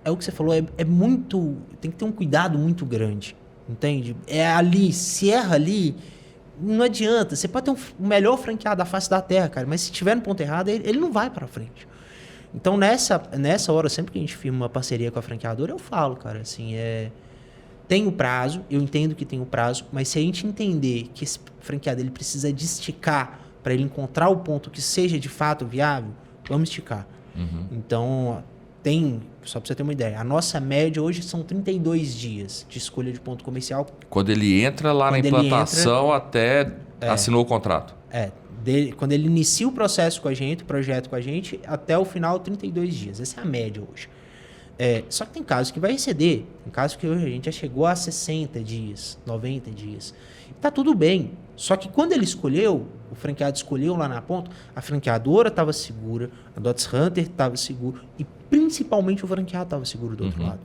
É o que você falou, é muito... Tem que ter um cuidado muito grande, entende? É ali, se erra ali, não adianta. Você pode ter o melhor franqueado da face da terra, cara, mas se tiver no ponto errado, ele não vai para frente. Então, nessa hora, sempre que a gente firma uma parceria com a franqueadora, eu falo, cara, assim, tem o prazo, eu entendo que tem o prazo, mas se a gente entender que esse franqueado ele precisa de esticar para ele encontrar o ponto que seja de fato viável, vamos esticar. Uhum. Então... Só para você ter uma ideia, a nossa média hoje são 32 dias de escolha de ponto comercial. Quando ele entra lá na implantação até assinou o contrato. Quando ele inicia o processo com a gente, o projeto com a gente, até o final, 32 dias. Essa é a média hoje. Só que tem casos que vai exceder. Tem casos que hoje a gente já chegou a 60 dias, 90 dias. Tá tudo bem. Só que quando ele escolheu, o franqueado escolheu lá na ponta, a franqueadora estava segura, a Dots Hunter estava seguro e principalmente o franqueado estava seguro do outro lado.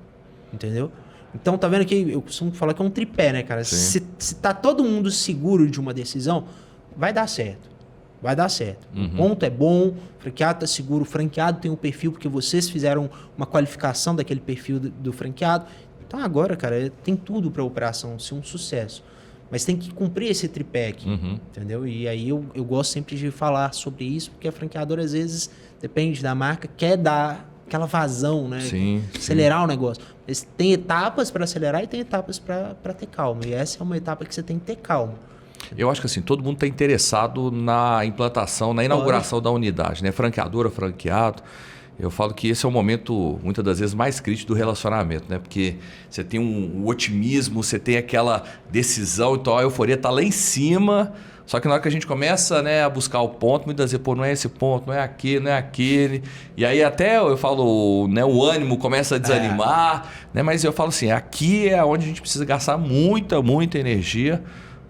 Entendeu? Então, tá vendo que eu costumo falar que é um tripé, né, cara? Se tá todo mundo seguro de uma decisão, vai dar certo. Vai dar certo. O ponto é bom, o franqueado está seguro, o franqueado tem um perfil, porque vocês fizeram uma qualificação daquele perfil do franqueado. Então, agora, cara, tem tudo para a operação ser um sucesso. Mas tem que cumprir esse tripé aqui, entendeu? E aí eu gosto sempre de falar sobre isso, porque a franqueadora, às vezes, depende da marca, quer dar aquela vazão, né? Acelerar o negócio. Mas tem etapas para acelerar e tem etapas para ter calma. E essa é uma etapa que você tem que ter calma. Eu acho que assim, todo mundo está interessado na implantação, na inauguração da unidade, né? Franqueadora, franqueado. Eu falo que esse é o momento, muitas das vezes, mais crítico do relacionamento, né? Porque você tem um otimismo, você tem aquela decisão, então a euforia está lá em cima. Só que na hora que a gente começa, né, a buscar o ponto, muitas vezes, pô, não é esse ponto, não é aquele, não é aquele. E aí até eu falo, né, o ânimo começa a desanimar, né? Mas eu falo assim, aqui é onde a gente precisa gastar muita energia,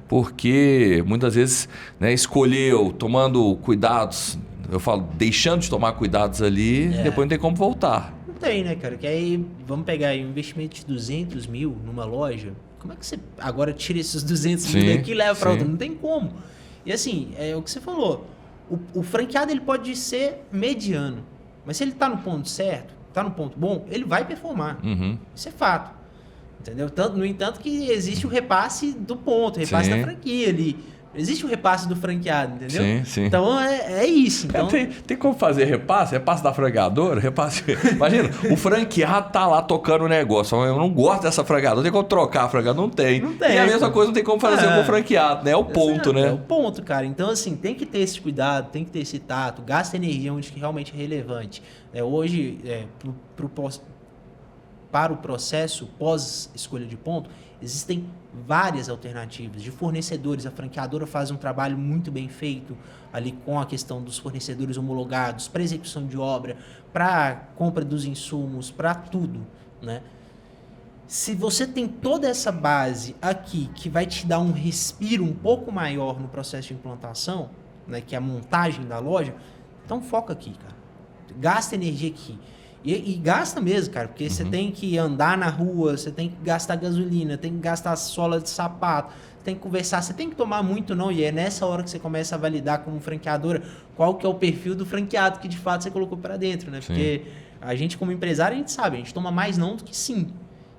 porque muitas vezes, né, escolheu, tomando cuidados, eu falo, deixando de tomar cuidados ali, depois não tem como voltar. Não tem, né, cara? Que aí, vamos pegar aí um investimento de 200 mil numa loja, como é que você agora tira esses 200 mil daqui e leva para outra? Não tem como. E assim, é o que você falou, o franqueado ele pode ser mediano, mas se ele está no ponto certo, está no ponto bom, ele vai performar. Isso é fato. Entendeu? No entanto que existe o repasse do ponto, o repasse da franquia ali. existe o repasse do franqueado, entendeu? Sim, sim. Então é isso. Então... Tem como fazer repasse? Repasse da franqueadora? Repasse... Imagina, o franqueado tá lá tocando o negócio. Eu não gosto dessa franqueadora. Tem como trocar a franqueadora? Não tem. Não tem. E a mesma coisa não tem como fazer com o franqueado, né? É o ponto, né? É o ponto, cara. Então, assim, tem que ter esse cuidado, tem que ter esse tato, gasta energia onde que realmente é relevante. Hoje, para o processo pós-escolha de ponto, existem várias alternativas de fornecedores. A franqueadora faz um trabalho muito bem feito ali com a questão dos fornecedores homologados, para execução de obra, para compra dos insumos, para tudo, né? Se você tem toda essa base aqui que vai te dar um respiro um pouco maior no processo de implantação, né, que é a montagem da loja, então foca aqui, cara. Gasta energia aqui. E gasta mesmo, cara, porque você tem que andar na rua, você tem que gastar gasolina, tem que gastar sola de sapato, tem que conversar, você tem que tomar muito não, e é nessa hora que você começa a validar como franqueadora qual que é o perfil do franqueado que de fato você colocou para dentro, né? Sim. Porque a gente como empresário, a gente sabe, a gente toma mais não do que sim.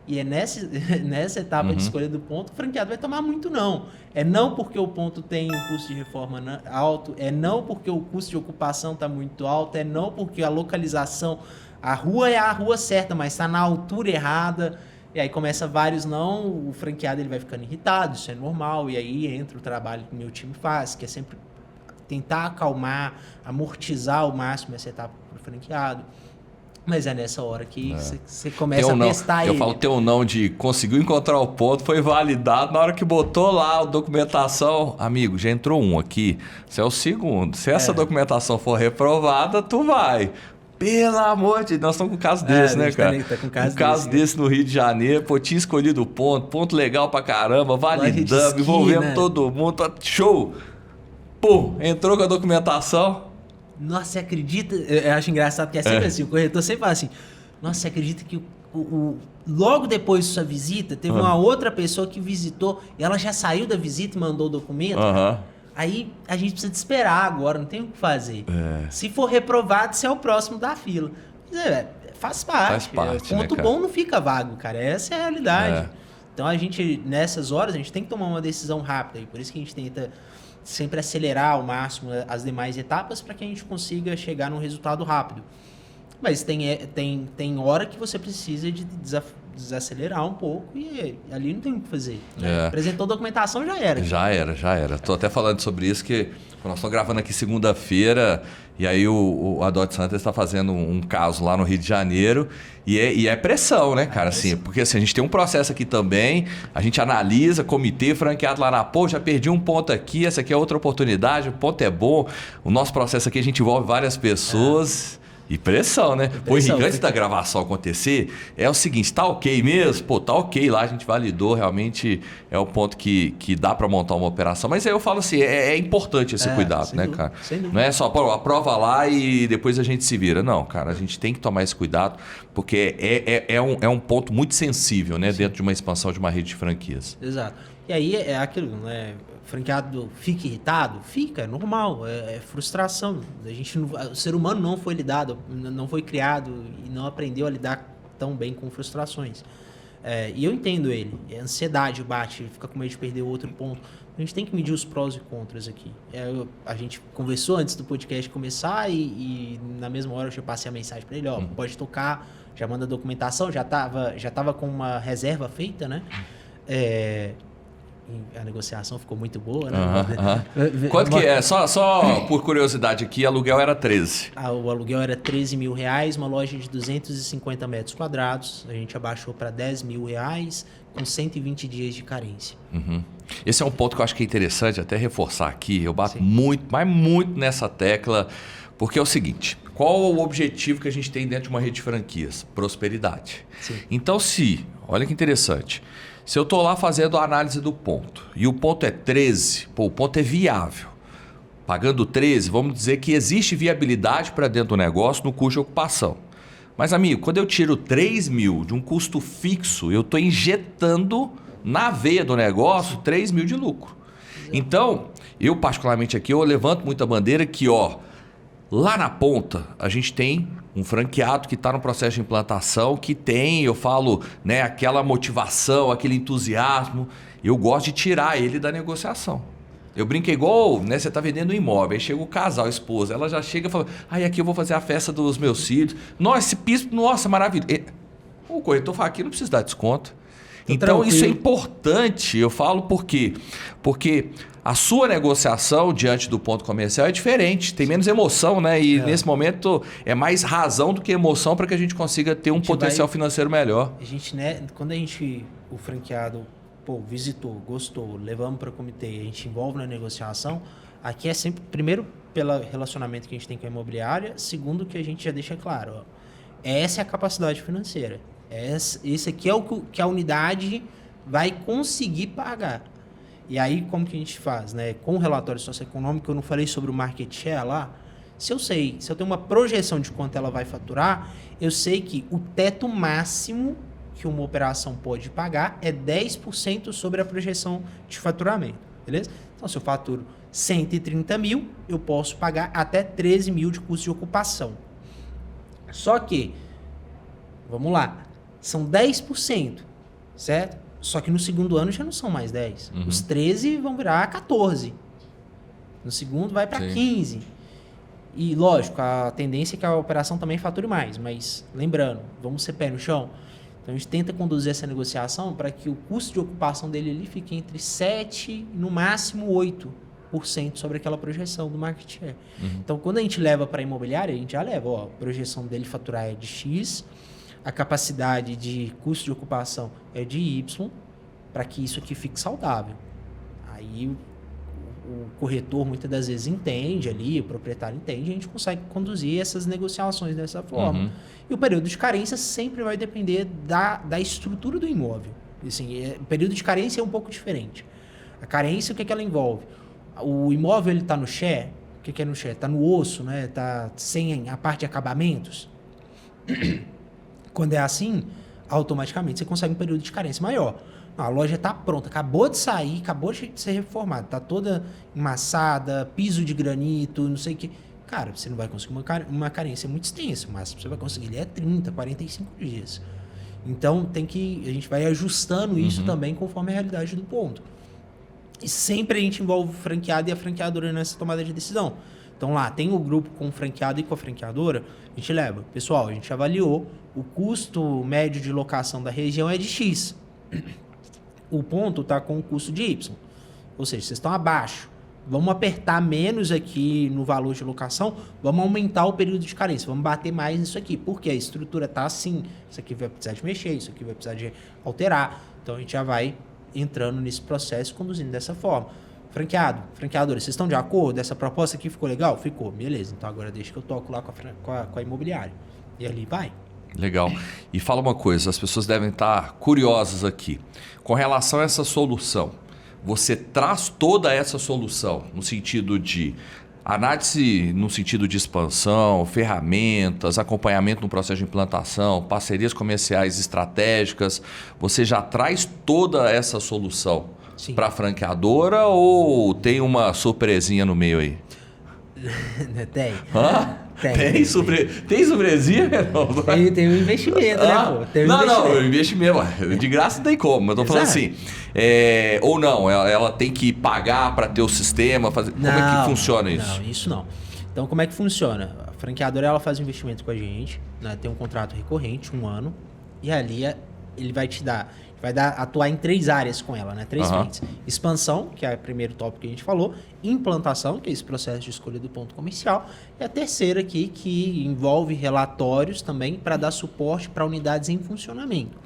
E é nessa etapa de escolha do ponto, o franqueado vai tomar muito não. É não porque o ponto tem um custo de reforma alto, é não porque o custo de ocupação está muito alto, é não porque a localização, a rua é a rua certa, mas está na altura errada. E aí começa vários não, o franqueado ele vai ficando irritado, isso é normal. E aí entra o trabalho que o meu time faz, que é sempre tentar acalmar, amortizar ao máximo essa etapa para o franqueado. Mas é nessa hora que você começa a testar ele. Eu falo, teu não de conseguiu encontrar o ponto, foi validado. Na hora que botou lá a documentação, amigo, já entrou um aqui, você é o segundo. Se essa documentação for reprovada, tu vai. Pelo amor de Deus, nós estamos com um caso desse, né, cara? Tá com um caso desse no Rio de Janeiro, pô, tinha escolhido o ponto legal pra caramba, validando, envolvendo todo mundo, show! Pô, entrou com a documentação. Nossa, você acredita? Eu acho engraçado que é sempre assim, o corretor sempre fala assim, nossa, você acredita que logo depois de sua visita, teve uma outra pessoa que visitou e ela já saiu da visita e mandou o documento? Aí a gente precisa de esperar agora, não tem o que fazer. Se for reprovado, você é o próximo da fila. Mas, faz parte. Ponto bom não fica vago, cara. Essa é a realidade. Então a gente, nessas horas, a gente tem que tomar uma decisão rápida. E por isso que a gente tenta sempre acelerar ao máximo as demais etapas para que a gente consiga chegar num resultado rápido. Mas tem hora que você precisa de desacelerar um pouco e ali não tem o que fazer. Né? Apresentou documentação, já era. Já era. Estou até falando sobre isso, que nós estamos gravando aqui segunda-feira e aí o Adot Santos está fazendo um caso lá no Rio de Janeiro e é pressão, né, cara? Assim, porque assim, a gente tem um processo aqui também, a gente analisa, comitê, franqueado lá na já perdi um ponto aqui, essa aqui é outra oportunidade, o ponto é bom, o nosso processo aqui a gente envolve várias pessoas... E pressão, né? Pô, Henrique, antes da gravação acontecer, é o seguinte, tá ok mesmo? Pô, tá ok lá, a gente validou, realmente é o ponto que dá para montar uma operação. Mas aí eu falo assim, é importante esse cuidado, né, cara? Não é só, pô, aprova lá e depois a gente se vira. Não, cara, a gente tem que tomar esse cuidado, porque é um ponto muito sensível, né? Dentro de uma expansão de uma rede de franquias. Exato. E aí é aquilo, né? Franqueado fica irritado? Fica, é normal, é frustração. O ser humano não foi lidado, não foi criado e não aprendeu a lidar tão bem com frustrações. E eu entendo ele. A ansiedade bate, fica com medo de perder outro ponto. A gente tem que medir os prós e contras aqui. A gente conversou antes do podcast começar e na mesma hora eu já passei a mensagem para ele, pode tocar, já manda a documentação, já tava com uma reserva feita, né? A negociação ficou muito boa, né? Quanto que é? Só por curiosidade aqui, aluguel era 13. O aluguel era R$13 mil, uma loja de 250 metros quadrados. A gente abaixou para R$10 mil, com 120 dias de carência. Esse é um ponto que eu acho que é interessante até reforçar aqui. Eu bato muito nessa tecla, porque é o seguinte, qual o objetivo que a gente tem dentro de uma rede de franquias? Prosperidade. Sim. Então olha que interessante, se eu estou lá fazendo a análise do ponto e o ponto é 13, o ponto é viável. Pagando 13, vamos dizer que existe viabilidade para dentro do negócio no custo de ocupação. Mas, amigo, quando eu tiro 3 mil de um custo fixo, eu estou injetando na veia do negócio 3 mil de lucro. Então, eu particularmente aqui, eu levanto muita bandeira que, lá na ponta, a gente tem um franqueado que está no processo de implantação, que tem, eu falo, né, aquela motivação, aquele entusiasmo. Eu gosto de tirar ele da negociação. Eu brinco igual, né? Você tá vendendo um imóvel, aí chega o casal, a esposa, ela já chega e fala, aqui eu vou fazer a festa dos meus filhos. Nossa, esse piso, nossa, maravilha. O corretor fala, aqui não precisa dar desconto. Então, tranquilo. isso é importante, eu falo por quê? Porque a sua negociação diante do ponto comercial é diferente, tem menos emoção, né? E nesse momento é mais razão do que emoção para que a gente consiga ter um potencial financeiro melhor. A gente, né, quando o franqueado, visitou, gostou, levamos para o comitê, a gente envolve na negociação, aqui é sempre, primeiro, pelo relacionamento que a gente tem com a imobiliária, segundo, que a gente já deixa claro, ó, essa é a capacidade financeira. Esse aqui é o que a unidade vai conseguir pagar. E aí, como que a gente faz? Né? Com o relatório socioeconômico, eu não falei sobre o market share lá. Se eu tenho uma projeção de quanto ela vai faturar, eu sei que o teto máximo que uma operação pode pagar é 10% sobre a projeção de faturamento. Beleza? Então, se eu faturo 130 mil, eu posso pagar até 13 mil de custo de ocupação. Só que, vamos lá, são 10%, certo? Só que no segundo ano já não são mais 10. Os 13 vão virar 14. No segundo vai para 15. E lógico, a tendência é que a operação também fature mais. Mas lembrando, vamos ser pé no chão. Então a gente tenta conduzir essa negociação para que o custo de ocupação dele ali fique entre 7% e no máximo 8% sobre aquela projeção do market share. Então quando a gente leva para a imobiliária, a gente já leva, a projeção dele faturar é de X, a capacidade de custo de ocupação é de Y, para que isso aqui fique saudável. Aí o corretor muitas das vezes entende ali, o proprietário entende, a gente consegue conduzir essas negociações dessa forma. E o período de carência sempre vai depender da estrutura do imóvel. Assim, o período de carência é um pouco diferente. A carência, o que ela envolve? O imóvel está no share. O que é no share? Está no osso, né? Está sem a parte de acabamentos. Quando é assim, automaticamente você consegue um período de carência maior. A loja está pronta, acabou de sair, acabou de ser reformada, está toda emassada, piso de granito, não sei o que. Cara, você não vai conseguir uma carência muito extensa, mas você vai conseguir é 30, 45 dias. Então a gente vai ajustando isso também conforme a realidade do ponto. E sempre a gente envolve o franqueado e a franqueadora nessa tomada de decisão. Então lá, tem o grupo com o franqueado e com a franqueadora, a gente leva. Pessoal, a gente avaliou, o custo médio de locação da região é de X. O ponto está com o custo de Y. Ou seja, vocês estão abaixo. Vamos apertar menos aqui no valor de locação, vamos aumentar o período de carência, vamos bater mais nisso aqui. Porque a estrutura está assim, isso aqui vai precisar de mexer, isso aqui vai precisar de alterar. Então a gente já vai entrando nesse processo, conduzindo dessa forma. Franqueadora, vocês estão de acordo? Essa proposta aqui ficou legal? Ficou, beleza. Então agora deixa que eu toco lá com a imobiliária. E ali vai. Legal. E fala uma coisa, as pessoas devem estar curiosas aqui. Com relação a essa solução, você traz toda essa solução no sentido de análise, no sentido de expansão, ferramentas, acompanhamento no processo de implantação, parcerias comerciais estratégicas. Você já traz toda essa solução para a franqueadora ou tem uma surpresinha no meio aí? Tem. Tem surpresinha? Tem um investimento, né, pô? Tem um não, investimento. De graça não tem como. Eu tô falando assim. Ou não, ela tem que pagar para ter o sistema. Como é que funciona isso? Não, isso não. Então, como é que funciona? A franqueadora ela faz um investimento com a gente, né? Tem um contrato recorrente, 1 ano, e ali ele vai atuar em 3 áreas com ela, né? 3 frentes. Expansão, que é o primeiro tópico que a gente falou. Implantação, que é esse processo de escolha do ponto comercial. E a terceira aqui, que envolve relatórios também para dar suporte para unidades em funcionamento.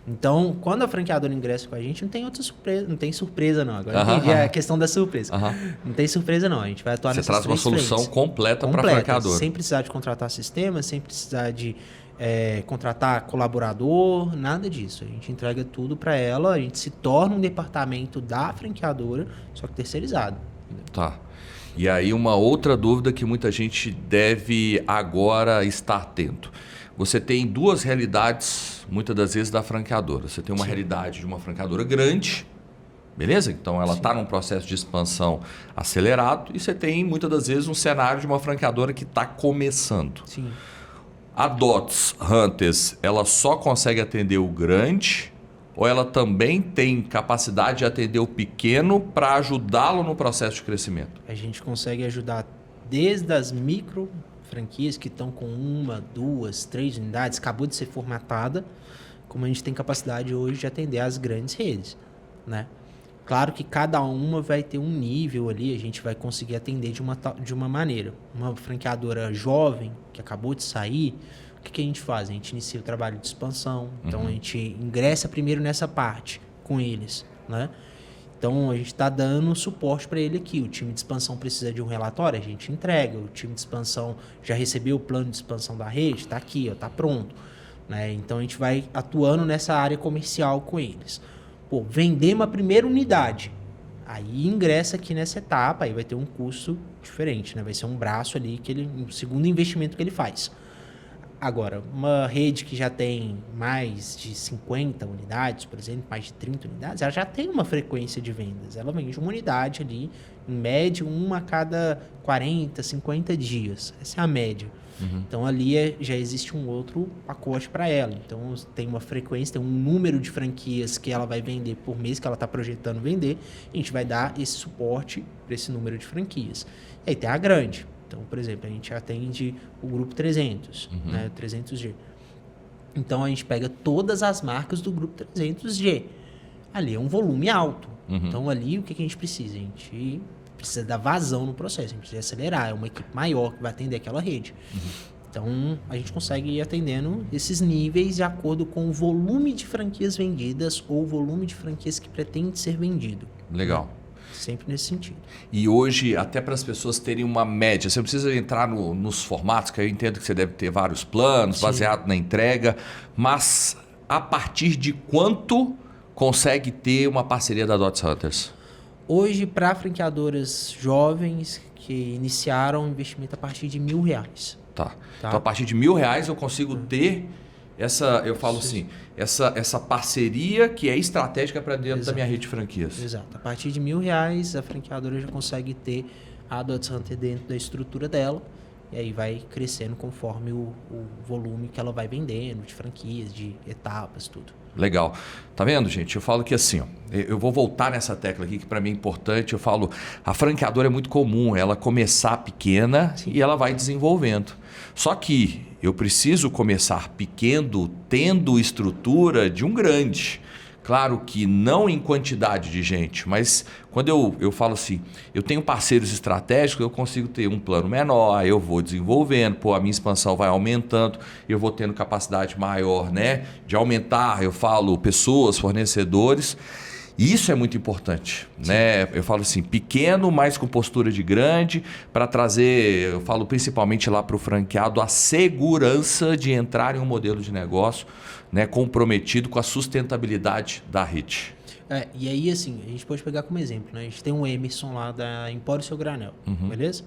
Então, quando a franqueadora ingressa com a gente, não tem outra surpresa, não tem surpresa não. Agora entendi a questão da surpresa. Não tem surpresa não, a gente vai atuar nessas 3 frentes. Você traz uma solução completa para a franqueadora. Sem precisar de contratar sistema, sem precisar de contratar colaborador, nada disso. A gente entrega tudo para ela, a gente se torna um departamento da franqueadora, só que terceirizado. Tá. E aí uma outra dúvida que muita gente deve agora estar atento. Você tem 2 realidades, muitas das vezes, da franqueadora. Você tem uma realidade de uma franqueadora grande, beleza? Então ela está num processo de expansão acelerado e você tem, muitas das vezes, um cenário de uma franqueadora que está começando. Sim. A Dots Hunters, ela só consegue atender o grande ou ela também tem capacidade de atender o pequeno para ajudá-lo no processo de crescimento? A gente consegue ajudar desde as micro franquias que estão com 1, 2, 3 unidades, acabou de ser formatada, como a gente tem capacidade hoje de atender as grandes redes, né? Claro que cada uma vai ter um nível ali, a gente vai conseguir atender de uma maneira. Uma franqueadora jovem, que acabou de sair, o que a gente faz? A gente inicia o trabalho de expansão, então a gente ingressa primeiro nessa parte com eles, né? Então, a gente está dando suporte para ele aqui. O time de expansão precisa de um relatório, a gente entrega. O time de expansão já recebeu o plano de expansão da rede, está aqui, está pronto, né? Então, a gente vai atuando nessa área comercial com eles. Pô, vendemos a primeira unidade. Aí ingressa aqui nessa etapa, aí vai ter um custo diferente, né? Vai ser um braço ali, um segundo investimento que ele faz. Agora, uma rede que já tem mais de 50 unidades, por exemplo, mais de 30 unidades, ela já tem uma frequência de vendas. Ela vende uma unidade ali, em média, uma a cada 40, 50 dias. Essa é a média. Então, ali já existe um outro pacote para ela. Então, tem uma frequência, tem um número de franquias que ela vai vender por mês, que ela está projetando vender. A gente vai dar esse suporte para esse número de franquias. E aí tem a grande. Então, por exemplo, a gente atende o grupo 300, né, 300G. Então, a gente pega todas as marcas do grupo 300G. Ali é um volume alto. Então, ali, o que a gente precisa? A gente precisa dar vazão no processo, a gente precisa acelerar. É uma equipe maior que vai atender aquela rede. Então, a gente consegue ir atendendo esses níveis de acordo com o volume de franquias vendidas ou o volume de franquias que pretende ser vendido. Legal. Sempre nesse sentido. E hoje, até para as pessoas terem uma média, você não precisa entrar nos formatos, que eu entendo que você deve ter vários planos, baseado na entrega, mas a partir de quanto consegue ter uma parceria da Dotz Hunters? Hoje, para franqueadoras jovens que iniciaram o investimento a partir de R$1.000. Tá. Então, a partir de R$1.000 eu consigo ter essa, eu falo assim, essa parceria que é estratégica para dentro da minha rede de franquias. Exato. A partir de R$1.000, a franqueadora já consegue ter a Dotz Hunter dentro da estrutura dela. E aí vai crescendo conforme o volume que ela vai vendendo, de franquias, de etapas, tudo. Legal. Tá vendo, gente? Eu falo que assim, ó, eu vou voltar nessa tecla aqui que para mim é importante. Eu falo, a franqueadora é muito comum, ela começar pequena e ela vai desenvolvendo. Só que eu preciso começar pequeno, tendo estrutura de um grande. Claro que não em quantidade de gente, mas quando eu falo assim, eu tenho parceiros estratégicos, eu consigo ter um plano menor, eu vou desenvolvendo, a minha expansão vai aumentando, eu vou tendo capacidade maior, né, de aumentar, eu falo, pessoas, fornecedores. E isso é muito importante, né? Eu falo assim, pequeno, mas com postura de grande, para trazer, eu falo principalmente lá para o franqueado, a segurança de entrar em um modelo de negócio, né, comprometido com a sustentabilidade da rede. E aí, assim, a gente pode pegar como exemplo, né? A gente tem um Emerson lá da Empório Seu Granel, beleza?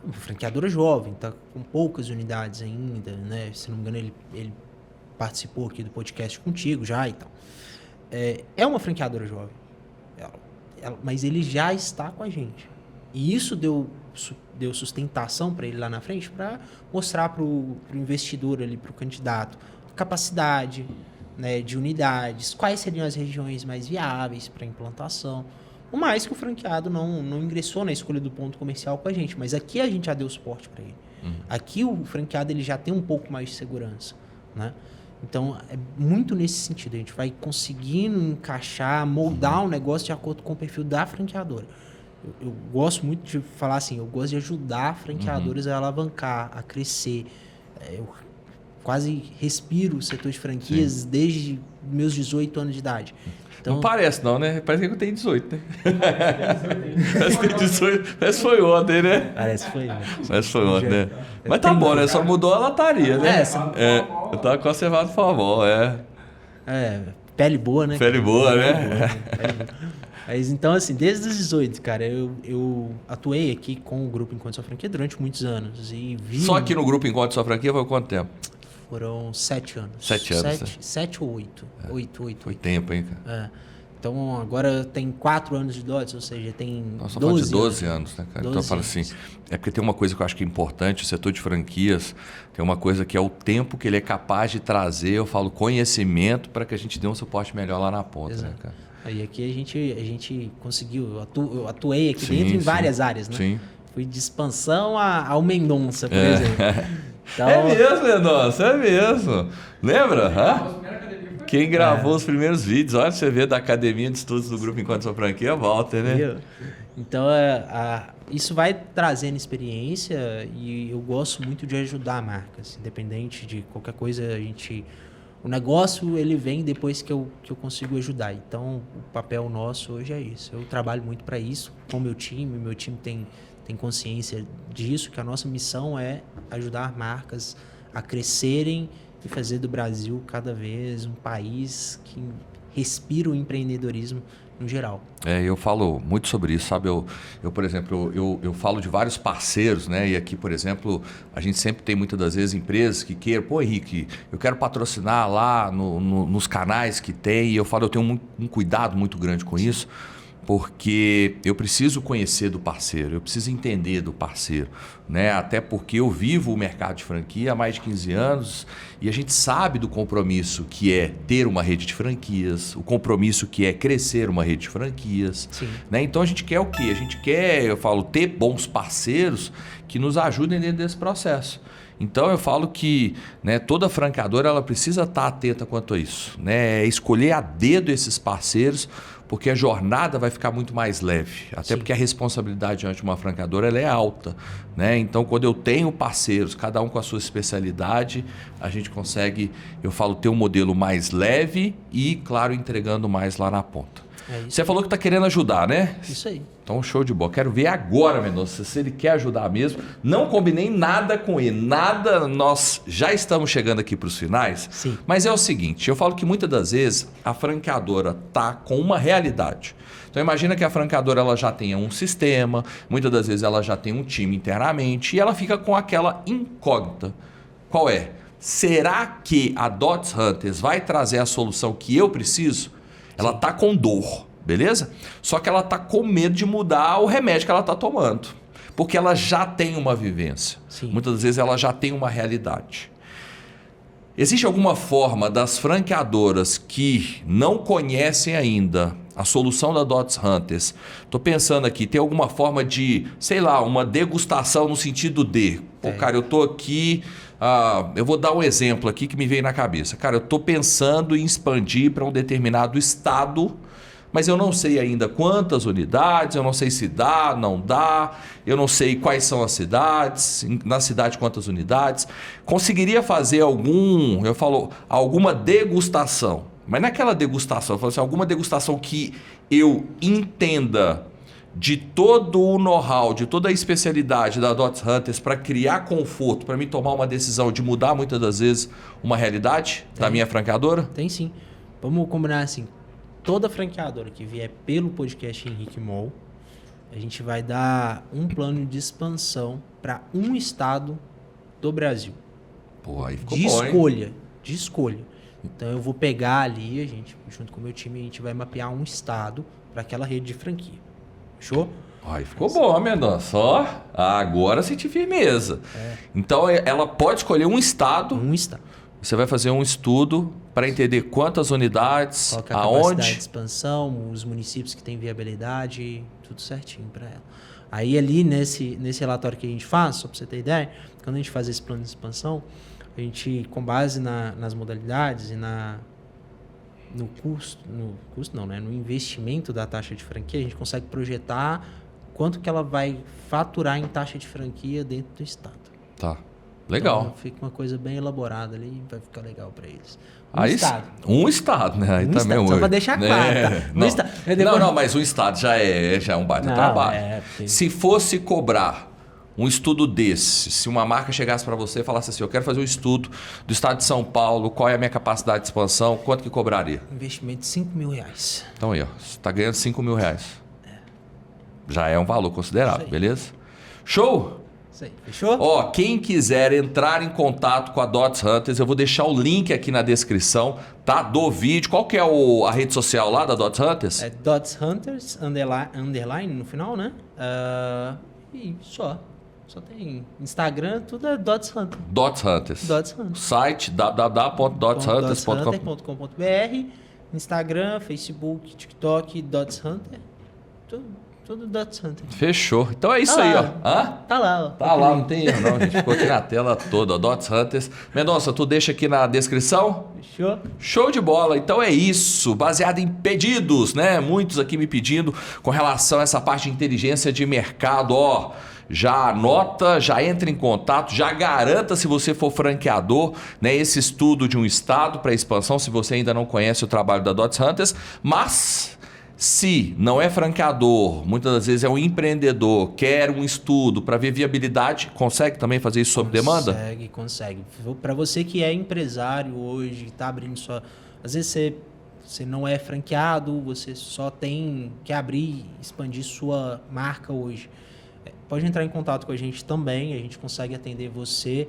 Uma franqueadora jovem, tá com poucas unidades ainda, né? Se não me engano, ele participou aqui do podcast contigo já e tal. É uma franqueadora jovem, mas ele já está com a gente. E isso deu sustentação para ele lá na frente, para mostrar para o investidor ali, para o candidato, a capacidade, né, de unidades, quais seriam as regiões mais viáveis para implantação. Por mais que o franqueado não ingressou na escolha do ponto comercial com a gente, mas aqui a gente já deu suporte para ele. Aqui o franqueado ele já tem um pouco mais de segurança, né? Então, é muito nesse sentido. A gente vai conseguindo encaixar, moldar um negócio de acordo com o perfil da franqueadora. Eu gosto muito de falar assim, eu gosto de ajudar franqueadoras a alavancar, a crescer. Eu quase respiro o setor de franquias desde meus 18 anos de idade. Então, não parece não, né? Parece que eu tenho 18, né? Parece que tem 18. Parece que foi ontem, né? Parece que foi ontem. Parece que foi ontem, né? Mas tá bom, né? Só mudou a lataria, né? Eu tava conservado formal, pele boa, né? Pele boa, né? Mas então, assim, desde os 18, cara, eu atuei aqui com o Grupo Enquanto Sua Franquia durante muitos anos. E vi... Só aqui no Grupo Enquanto Sua Franquia foi quanto tempo? Foram 7 anos. 7 anos. 7 ou 8. 8. Foi tempo, hein, cara? Então, agora tem 4 anos de DOTS, ou seja, tem Nossa, 12 de 12 anos, né, cara? 12 Então eu falo assim, anos. é porque tem uma coisa que eu acho que é importante, o setor de franquias, tem uma coisa que é o tempo que ele é capaz de trazer, eu falo, conhecimento para que a gente dê um suporte melhor lá na ponta, né, cara? Aí aqui a gente conseguiu, eu atuei aqui Sim, dentro em sim. várias áreas, né? Sim. Fui de expansão ao Mendonça, por exemplo. Então, É mesmo, Mendonça, é mesmo. Lembra? A primeira academia foi Quem gravou os primeiros vídeos, olha, você vê da Academia de Estudos do Grupo Enquanto Sua Franquia, Walter, né? viu? Então, isso vai trazendo experiência e eu gosto muito de ajudar marcas, independente de qualquer coisa, o negócio ele vem depois que eu consigo ajudar. Então, o papel nosso hoje é isso. Eu trabalho muito para isso com o meu time tem consciência disso, que a nossa missão é ajudar marcas a crescerem e fazer do Brasil cada vez um país que respira o empreendedorismo no geral. Eu falo muito sobre isso, sabe? Eu por exemplo, eu falo de vários parceiros, né? E aqui, por exemplo, a gente sempre tem muitas das vezes empresas que queiram, pô, Henrique, eu quero patrocinar lá nos canais que tem. E eu falo, eu tenho um cuidado muito grande com isso, porque eu preciso conhecer do parceiro, eu preciso entender do parceiro, né? Até porque eu vivo o mercado de franquia há mais de 15 anos e a gente sabe do compromisso que é ter uma rede de franquias, o compromisso que é crescer uma rede de franquias, né? Então a gente quer o quê? A gente quer, eu falo, ter bons parceiros que nos ajudem dentro desse processo. Então eu falo que, né, toda franqueadora ela precisa estar atenta quanto a isso, né? Escolher a dedo esses parceiros, porque a jornada vai ficar muito mais leve. Até porque a responsabilidade diante de uma franqueadora ela é alta, né? Então quando eu tenho parceiros, cada um com a sua especialidade, a gente consegue, eu falo, ter um modelo mais leve e, claro, entregando mais lá na ponta. Você falou que está querendo ajudar, né? Isso aí. Então, show de bola. Quero ver agora, Mendonça, se ele quer ajudar mesmo. Não combinei nada com ele, nada. Nós já estamos chegando aqui para os finais. Sim. Mas é o seguinte, eu falo que muitas das vezes a franqueadora está com uma realidade. Então, imagina que a franqueadora ela já tenha um sistema, muitas das vezes ela já tem um time internamente e ela fica com aquela incógnita. Qual é? Será que a Dots Hunters vai trazer a solução que eu preciso? Ela está com dor, beleza? Só que ela está com medo de mudar o remédio que ela está tomando. Porque ela já tem uma vivência. Sim. Muitas das vezes ela já tem uma realidade. Existe alguma forma das franqueadoras que não conhecem ainda a solução da Dots Hunters? Estou pensando aqui, tem alguma forma de, sei lá, uma degustação no sentido de... Pô, cara, eu estou aqui... eu vou dar um exemplo aqui que me veio na cabeça. Cara, eu estou pensando em expandir para um determinado estado, mas eu não sei ainda quantas unidades, eu não sei se dá, não dá, eu não sei quais são as cidades, na cidade quantas unidades. Conseguiria fazer alguma degustação, mas naquela degustação, eu falo assim, alguma degustação que eu entenda de todo o know-how, de toda a especialidade da Dots Hunters para criar conforto, para mim tomar uma decisão de mudar muitas das vezes uma realidade da minha franqueadora? Tem sim. Vamos combinar assim, toda franqueadora que vier pelo podcast Henrique Moll, a gente vai dar um plano de expansão para um estado do Brasil. Pô, aí ficou De bom, hein? escolha, de escolha. Então eu vou pegar ali, a gente, junto com o meu time, a gente vai mapear um estado para aquela rede de franquia. Fechou? Aí ficou bom, Mendonça. Ó, agora senti firmeza. Então ela pode escolher um estado. Um estado. Você vai fazer um estudo para entender quantas unidades, Qual que é a capacidade de aonde. expansão, os municípios que têm viabilidade, tudo certinho para ela. Aí ali nesse relatório que a gente faz, só para você ter ideia, quando a gente faz esse plano de expansão, a gente, com base nas modalidades e no investimento da taxa de franquia, a gente consegue projetar quanto que ela vai faturar em taxa de franquia dentro do estado. Tá. Legal. Então, fica uma coisa bem elaborada ali e vai ficar legal para eles. Um estado, né? Aí Um também estado, só para deixar claro, tá? Um estado. Não, mas um estado já é um baita trabalho. Se fosse cobrar um estudo desse, se uma marca chegasse para você e falasse assim, eu quero fazer um estudo do estado de São Paulo, qual é a minha capacidade de expansão, quanto que cobraria? Investimento de R$5.000. Então aí, ó, você está ganhando R$5.000. Já é um valor considerável, beleza? Show! Isso aí, fechou? Ó, quem quiser entrar em contato com a Dots Hunters, eu vou deixar o link aqui na descrição, tá? Do vídeo. Qual que é a rede social lá da Dots Hunters? É Dots Hunters, underline no final, né? E só. Só tem Instagram, tudo é Dots Hunters. Dots Hunters. Dots Hunters. Site www.dotshunters.com. dotshunters.com.br, Instagram, Facebook, TikTok, Dots Hunter. Tudo Dots Hunter. Fechou. Então é isso Tá aí, lá. ó. Hã? Tá lá, ó. Tá lá, não tem erro não, gente. Ficou aqui na tela toda, ó. Dots Hunters. Mendonça, tu deixa aqui na descrição? Fechou? Show de bola. Então é isso. Baseado em pedidos, né? Muitos aqui me pedindo com relação a essa parte de inteligência de mercado, ó. Já anota, já entra em contato, já garanta se você for franqueador, né, esse estudo de um estado para expansão, se você ainda não conhece o trabalho da Dots Hunters, mas se não é franqueador, muitas das vezes é um empreendedor, quer um estudo para ver viabilidade, consegue também fazer isso sob demanda? Consegue. Para você que é empresário hoje, está abrindo sua... Às vezes você não é franqueado, você só quer abrir, expandir sua marca hoje. Pode entrar em contato com a gente também, a gente consegue atender você.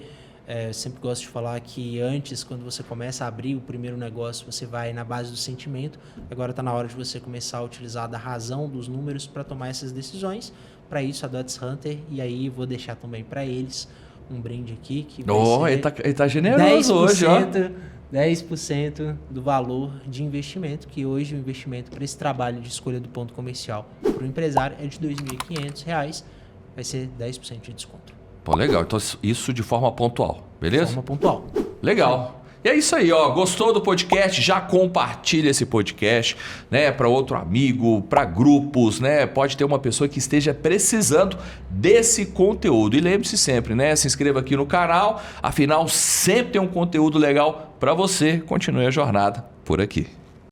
Sempre gosto de falar que antes, quando você começa a abrir o primeiro negócio, você vai na base do sentimento. Agora está na hora de você começar a utilizar da razão, dos números para tomar essas decisões. Para isso, a Dots Hunter, e aí vou deixar também para eles um brinde aqui. Que vai ser ele tá generoso hoje, ó. 10% do valor de investimento, que hoje o investimento para esse trabalho de escolha do ponto comercial para o empresário é de R$ 2.500. Vai ser 10% de desconto. Pô, legal. Então isso de forma pontual, beleza? De forma pontual. Legal. E é isso aí, ó. Gostou do podcast? Já compartilha esse podcast, né, para outro amigo, para grupos, né? Pode ter uma pessoa que esteja precisando desse conteúdo. E lembre-se sempre, né? Se inscreva aqui no canal. Afinal, sempre tem um conteúdo legal para você. Continue a jornada por aqui.